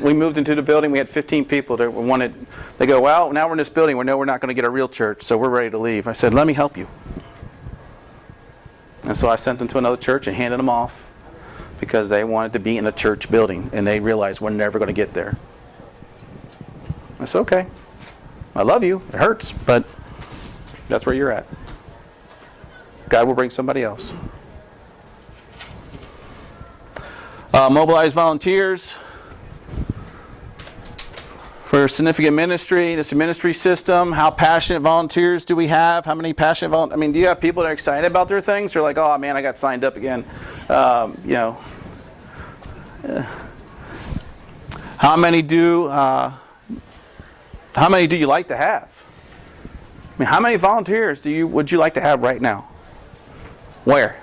We moved into the building. We had 15 people that wanted. They go, well, now we're in this building. We know we're not going to get a real church, so we're ready to leave. I said, let me help you. And so I sent them to another church and handed them off because they wanted to be in a church building, and they realized we're never going to get there. I said, okay. I love you. It hurts, but that's where you're at. God will bring somebody else. Mobilize volunteers for significant ministry. This ministry system. How passionate volunteers do we have? How many passionate volunteers? Do you have people that are excited about their things? They're like, oh man, I got signed up again. How many do you like to have? How many volunteers would you like to have right now? Where?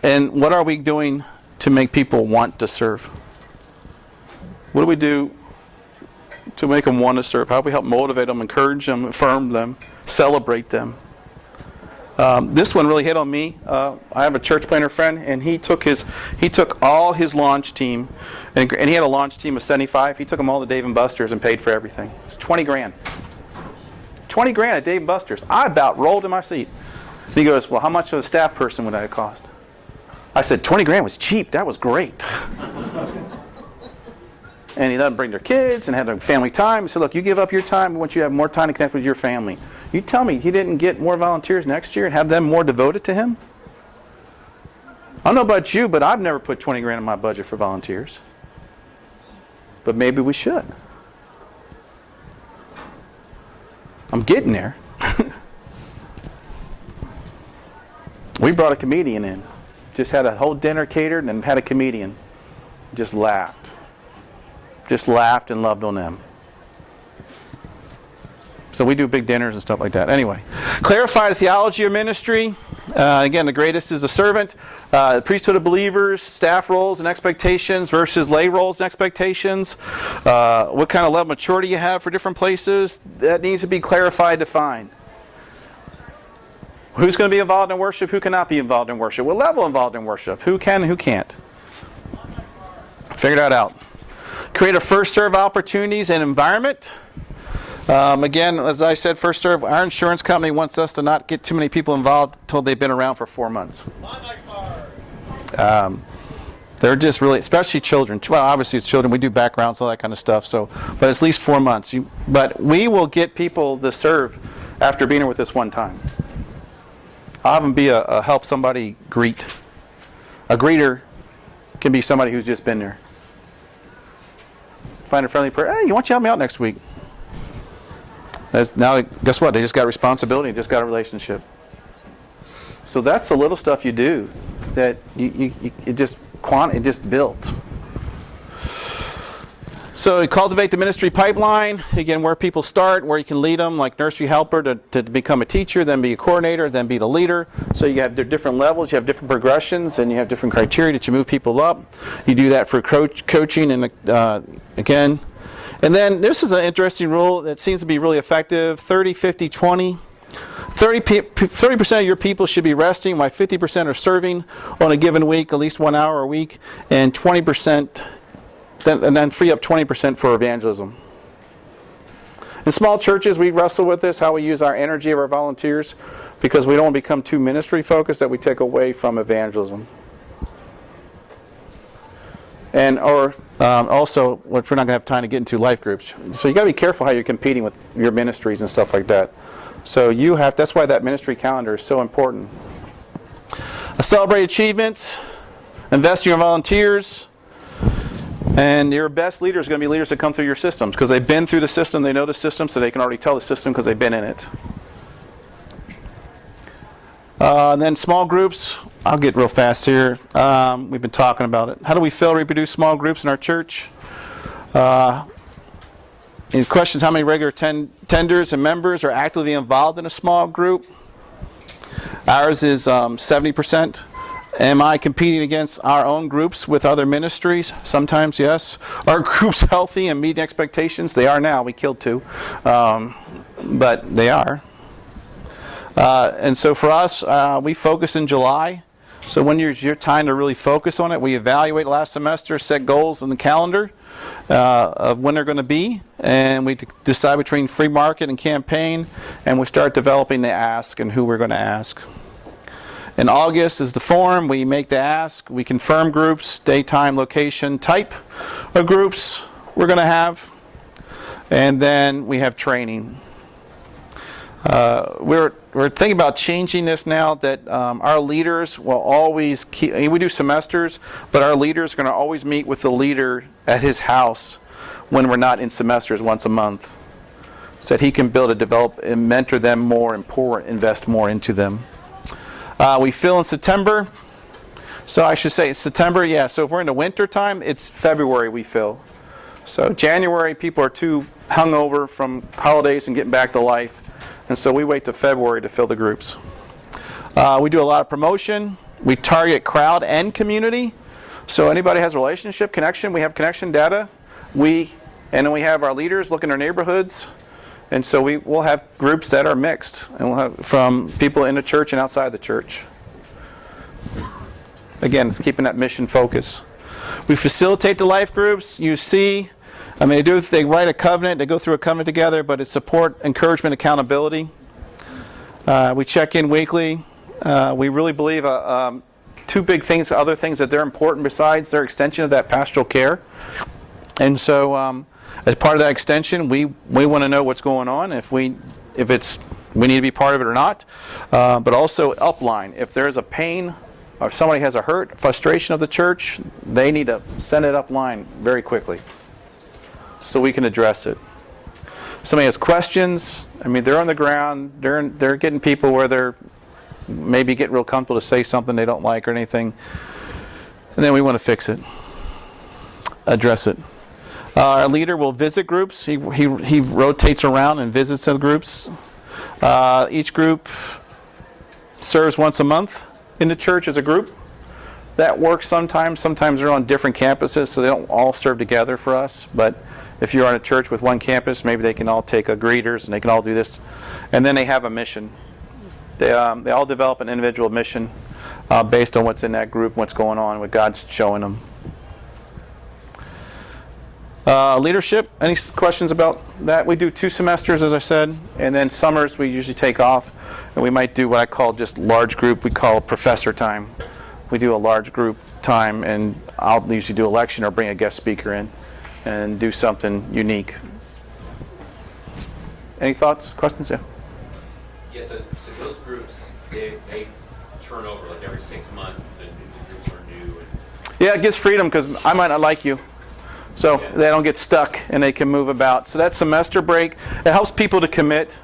And what are we doing to make people want to serve? What do we do to make them want to serve? How do we help motivate them, encourage them, affirm them, celebrate them? This one really hit on me. I have a church planner friend, and he took all his launch team, and he had a launch team of 75. He took them all to Dave & Buster's and paid for everything. It's 20 grand. 20 grand at Dave & Buster's. I about rolled in my seat. And he goes, well, how much of a staff person would that have cost? I said, 20 grand was cheap. That was great. And he let them bring their kids and had a family time. He said, look, you give up your time. We want you to have more time to connect with your family. You tell me he didn't get more volunteers next year and have them more devoted to him? I don't know about you, but I've never put 20 grand in my budget for volunteers. But maybe we should. I'm getting there. We brought a comedian in. Just had a whole dinner catered and had a comedian. Just laughed. Just laughed and loved on them. So we do big dinners and stuff like that. Anyway, clarify the theology of ministry. Again, the greatest is the servant. The priesthood of believers, staff roles and expectations versus lay roles and expectations. What kind of level of maturity you have for different places. That needs to be clarified, defined. Who's going to be involved in worship? Who cannot be involved in worship? What level involved in worship? Who can and who can't? Figure that out. Create a first serve opportunities and environment. Again, as I said, first serve, our insurance company wants us to not get too many people involved until they've been around for 4 months. They're just really, especially children. Well, obviously it's children. We do backgrounds, all that kind of stuff. So, but it's at least 4 months. But we will get people to serve after being here with us one time. I'll have them be a help somebody greet. A greeter can be somebody who's just been there. Find a friendly prayer. Hey, why don't you help me out next week? Now, guess what? They just got responsibility. Just got a relationship. So that's the little stuff you do that it just builds. So you cultivate the ministry pipeline. Again, where people start, where you can lead them, like nursery helper to become a teacher, then be a coordinator, then be the leader. So you have different levels, you have different progressions, and you have different criteria that you move people up. You do that for coaching, and again. And then this is an interesting rule that seems to be really effective: 30, 50, 20. 30% of your people should be resting, while 50% are serving on a given week, at least 1 hour a week, and 20%. And then free up 20% for evangelism. In small churches, we wrestle with this, how we use our energy of our volunteers, because we don't become too ministry focused that we take away from evangelism. And also, which we're not going to have time to get into, life groups. So you got to be careful how you're competing with your ministries and stuff like that. So that's why that ministry calendar is so important. Celebrate achievements, invest in your volunteers. And your best leaders are going to be leaders that come through your systems because they've been through the system, they know the system, so they can already tell the system because they've been in it. And then small groups, I'll get real fast here. We've been talking about it. How do we fill, reproduce small groups in our church? Any questions, how many regular tenders and members are actively involved in a small group? Ours is 70%. Am I competing against our own groups with other ministries? Sometimes, yes. Are groups healthy and meeting expectations? They are now. We killed 2. But they are. And so for us, we focus in July. So when your time to really focus on it, we evaluate last semester, set goals in the calendar of when they're going to be. And we decide between free market and campaign. And we start developing the ask and who we're going to ask. In August is the form. We make the ask. We confirm groups, date, time, location, type of groups we're going to have. And then we have training. We're thinking about changing this now that our leaders will always keep, we do semesters, but our leaders are going to always meet with the leader at his house when we're not in semesters once a month. So that he can build and develop and mentor them more and invest more into them. We fill in September. So I should say September, yeah. So if we're in the winter time, it's February we fill. So January, people are too hungover from holidays and getting back to life. And so we wait till February to fill the groups. We do a lot of promotion. We target crowd and community. So anybody has a relationship, connection, we have connection data. And then we have our leaders look in their neighborhoods And so we'll have groups that are mixed, and we'll have from people in the church and outside the church. Again, it's keeping that mission focus. We facilitate the life groups. You see, they write a covenant, they go through a covenant together, but it's support, encouragement, accountability. We check in weekly. We really believe two big things, other things that they're important besides their extension of that pastoral care. And so as part of that extension, we want to know what's going on, if we need to be part of it or not. But also upline. If there's a pain or if somebody has a hurt, frustration of the church, they need to send it upline very quickly so we can address it. Somebody has questions. They're on the ground. They're getting people where they're maybe get real comfortable to say something they don't like or anything. And then we want to fix it. Address it. Our leader will visit groups. He rotates around and visits the groups. Each group serves once a month in the church as a group. That works sometimes. Sometimes they're on different campuses, so they don't all serve together for us. But if you're on a church with one campus, maybe they can all take a greeters and they can all do this. And then they have a mission. They all develop an individual mission based on what's in that group, what's going on, what God's showing them. Leadership, any questions about that? We do 2 semesters, as I said, and then summers we usually take off, and we might do what I call just large group. We call professor time. We do a large group time, and I'll usually do a lecture or bring a guest speaker in and do something unique. Any thoughts, questions? Yeah. Yeah, so those groups, they turn over like every 6 months. The groups are new. Yeah, it gives freedom because I might not like you. So they don't get stuck and they can move about. So that semester break, it helps people to commit.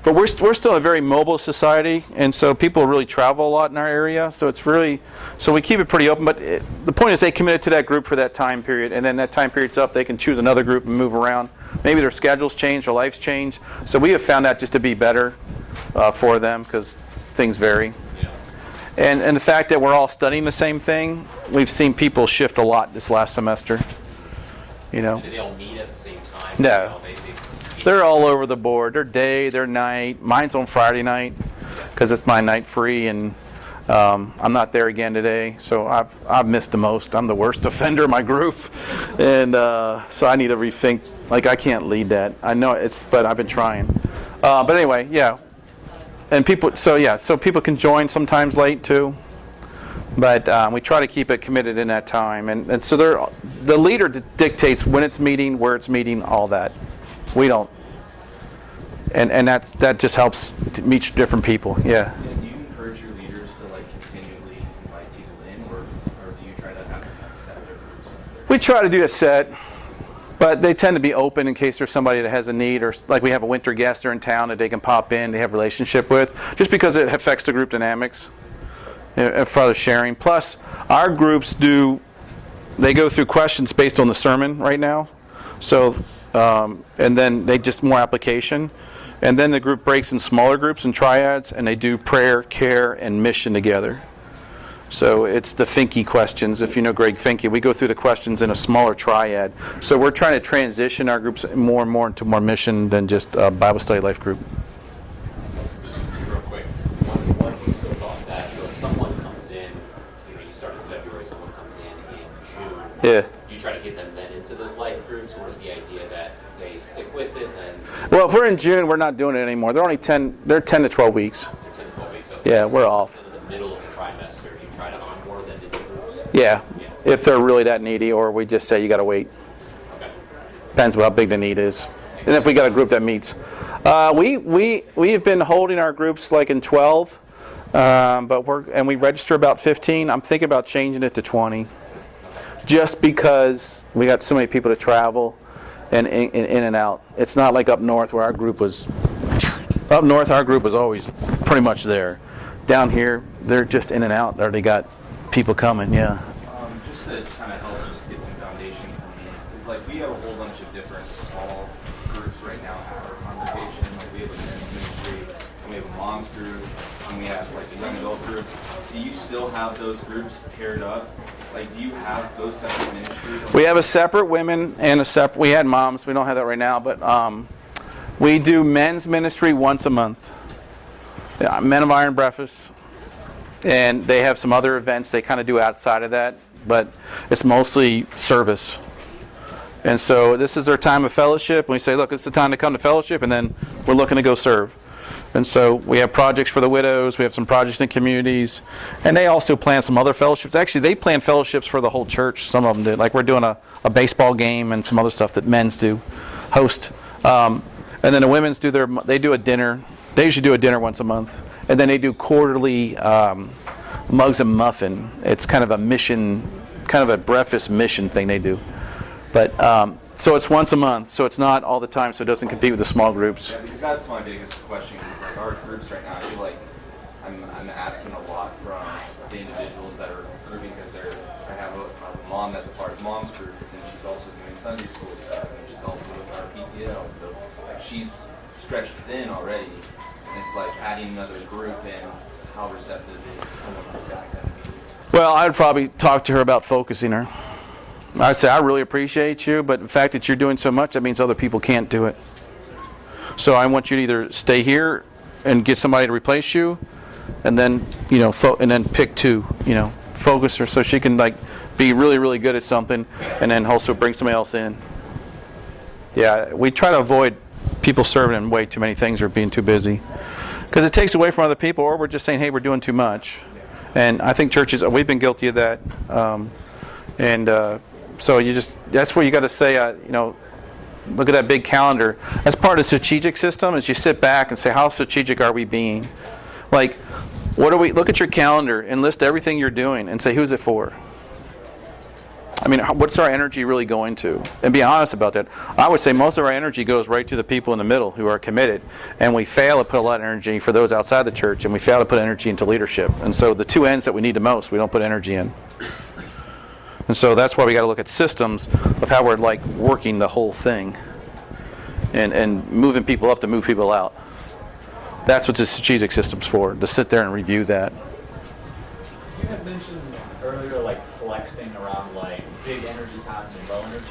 But we're still a very mobile society, and so people really travel a lot in our area. So so we keep it pretty open. But the point is they committed to that group for that time period, and then that time period's up, they can choose another group and move around. Maybe their schedules change, their lives change. So we have found that just to be better for them because things vary. Yeah. And the fact that we're all studying the same thing, we've seen people shift a lot this last semester. Do they all meet at the same time? No. They're all over the board. Their day, their night. Mine's on Friday night because it's my night free, and I'm not there again today. So I've missed the most. I'm the worst offender in my group, and so I need to rethink. Like I can't lead that. I know but I've been trying. But anyway, yeah. And people, so people can join sometimes late too. But we try to keep it committed in that time, and so the leader dictates when it's meeting, where it's meeting, all that. We don't, and that just helps to meet different people. Yeah. Do you encourage your leaders to continually invite people in, or do you try to have set their groups? We try to do a set, but they tend to be open in case there's somebody that has a need, or like we have a winter guest they're in town that they can pop in, they have a relationship with, just because it affects the group dynamics. For the sharing. Plus, our groups they go through questions based on the sermon right now. So, and then they just more application. And then the group breaks in smaller groups and triads, and they do prayer, care, and mission together. So it's the Finke questions. If you know Greg Finke, we go through the questions in a smaller triad. So we're trying to transition our groups more and more into more mission than just a Bible study life group. Yeah. You try to get them then into those life groups, or is the idea that they stick with it then? Well, if we're in June, we're not doing it anymore. They're 10 to 12 weeks. They're 10 to 12 weeks. Okay. Yeah, we're off. In the middle of the trimester, you try to onboard them into groups? Yeah, if they're really that needy, or we just say you got to wait. Okay. Depends on how big the need is. And if we got a group that meets. We have been holding our groups like in 12, but we register about 15. I'm thinking about changing it to 20. Just because we got so many people to travel and in and out. It's not like up north where our group was. Up north, our group was always pretty much there. Down here, they're just in and out, or they got people coming. Yeah. Just to kind of help just get some foundation for me, because we have a whole bunch of different small groups right now at our congregation. We have a men's ministry, and we have a mom's group, and we have a young adult group. Do you still have those groups paired up? Do you have those separate ministries? We have a separate women and a separate. We had moms. We don't have that right now, but We do men's ministry once a month. Yeah, Men of Iron Breakfast. And they have some other events they kind of do outside of that, but it's mostly service. And so this is our time of fellowship. And we say, look, it's the time to come to fellowship, and then we're looking to go serve. And so we have projects for the widows. We have some projects in communities. And they also plan some other fellowships. Actually, they plan fellowships for the whole church. Some of them do. Like we're doing a baseball game and some other stuff that men's do, host. And then the women's they do a dinner. They usually do a dinner once a month. And then they do quarterly mugs and muffin. It's kind of a mission, kind of a breakfast mission thing they do. But so it's once a month, so it's not all the time, so it doesn't compete with the small groups. Yeah, because that's my biggest question. Is like our groups right now, I feel like I'm asking a lot from the individuals that are grouping because I have a mom that's a part of mom's group, and she's also doing Sunday school stuff, and she's also with our PTL. So like she's stretched thin already, and it's like adding another group and how receptive is someone like that going to be? Well, I'd probably talk to her about focusing her. I'd say, I really appreciate you, but the fact that you're doing so much, that means other people can't do it. So I want you to either stay here and get somebody to replace you, and then, and then pick two, focus her so she can like be really, really good at something, and then also bring somebody else in. Yeah, we try to avoid people serving in way too many things or being too busy, because it takes away from other people, or we're just saying, hey, we're doing too much. And I think churches, we've been guilty of that. So that's where you got to say, look at that big calendar. That's part of the strategic system, is you sit back and say, how strategic are we being? Like, look at your calendar and list everything you're doing and say, who's it for? I mean, what's our energy really going to? And be honest about that. I would say most of our energy goes right to the people in the middle who are committed. And we fail to put a lot of energy for those outside the church, and we fail to put energy into leadership. And so the two ends that we need the most, we don't put energy in. And so that's why we got to look at systems of how we're like working the whole thing and moving people up to move people out. That's what the strategic system's for, to sit there and review that. You had mentioned earlier like flexing around like big energy times and low energy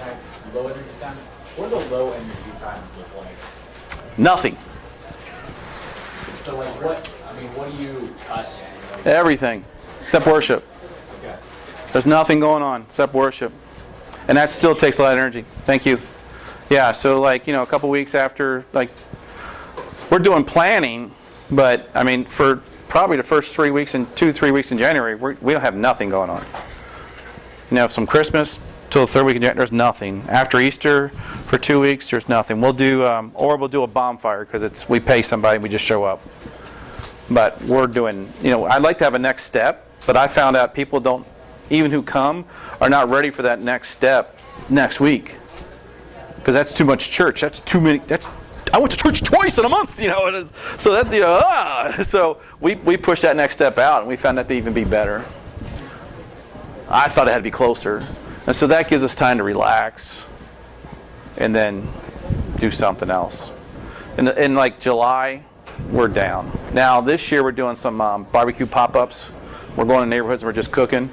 times. What do the low energy times look like? Nothing. So like what do you cut? Everything except worship. Okay. There's nothing going on except worship. And that still takes a lot of energy. Thank you. Yeah, so like, a couple weeks after, like, we're doing planning, but I mean, for probably the first 3 weeks and 2-3 weeks in January, we don't have nothing going on. From Christmas till the third week in January, there's nothing. After Easter, for 2 weeks, there's nothing. We'll do a bonfire because we pay somebody, we just show up. But we're doing, I'd like to have a next step, but I found out people don't, even who come, are not ready for that next step next week. Because that's too much church. That's too many. I went to church twice in a month, So that, so we pushed that next step out, and we found that to even be better. I thought it had to be closer, and so that gives us time to relax, and then do something else. In like July, we're down. Now this year we're doing some barbecue pop-ups. We're going to neighborhoods and we're just cooking,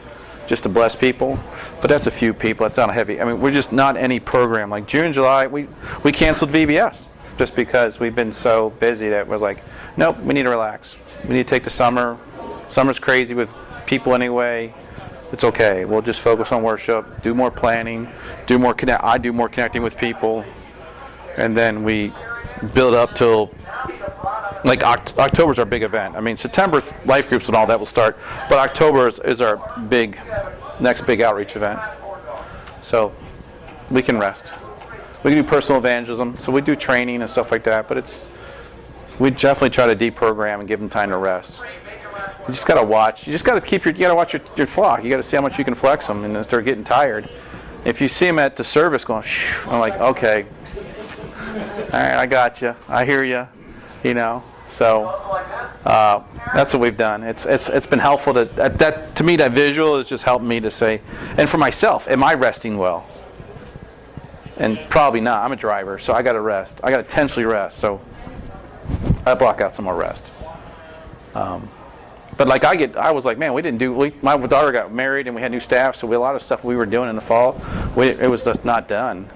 just to bless people. But that's a few people. That's not a heavy. I mean, we're just not any program. Like June, July, we canceled VBS just because we've been so busy that it was like, nope, we need to relax. We need to take the summer. Summer's crazy with people anyway. It's okay. We'll just focus on worship, do more planning, I do more connecting with people, and then we build up till like October's our big event. I mean, September life groups and all that will start, but October is our next big outreach event. So we can rest. We can do personal evangelism. So we do training and stuff like that, but we definitely try to deprogram and give them time to rest. You just gotta watch. You gotta watch your flock. You gotta see how much you can flex them, and if they're getting tired. If you see them at the service going, shh, I'm like, okay, all right, I got you. I hear you. So that's what we've done. It's been helpful to me. That visual has just helped me to say, and for myself, am I resting well? And probably not. I'm a driver, so I got to rest. I got to intentionally rest. So I block out some more rest. But like I was like, man, my daughter got married and we had new staff, so a lot of stuff we were doing in the fall, it was just not done.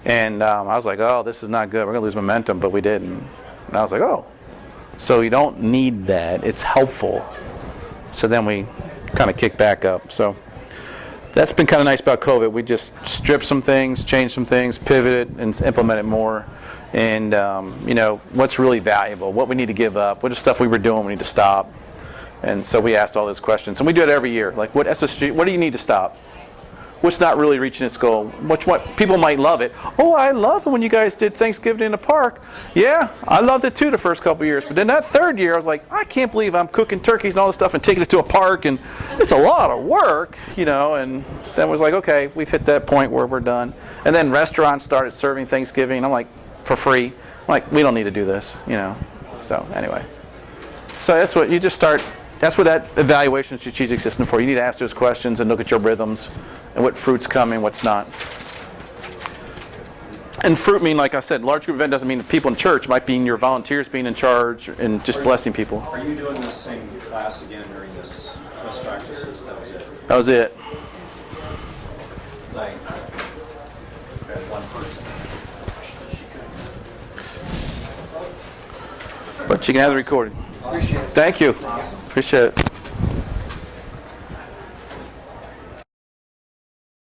And I was like, oh, this is not good. We're going to lose momentum, but we didn't. And I was like, oh. So you don't need that. It's helpful. So then we kind of kick back up. So that's been kind of nice about COVID. We just stripped some things, changed some things, pivoted, and implemented more. And, what's really valuable, what we need to give up, what is stuff we were doing we need to stop. And so we asked all those questions. And we do it every year. Like, what do you need to stop? What's not really reaching its goal? What people might love it. Oh, I love it when you guys did Thanksgiving in the park. Yeah, I loved it too the first couple of years. But then that third year, I was like, I can't believe I'm cooking turkeys and all this stuff and taking it to a park, and it's a lot of work, And then it was like, okay, we've hit that point where we're done. And then restaurants started serving Thanksgiving. I'm like, for free. I'm like, we don't need to do this, So anyway, so that's what you just start. That's what that evaluation strategic system for. You need to ask those questions and look at your rhythms and what fruit's coming, what's not. And fruit mean, like I said, large group event doesn't mean the people in church. It might mean your volunteers being in charge and just blessing people. Are you doing this same class again during this best practices? That was it? That was it. Like, one person. But you can have the recording. Thank you. Appreciate it.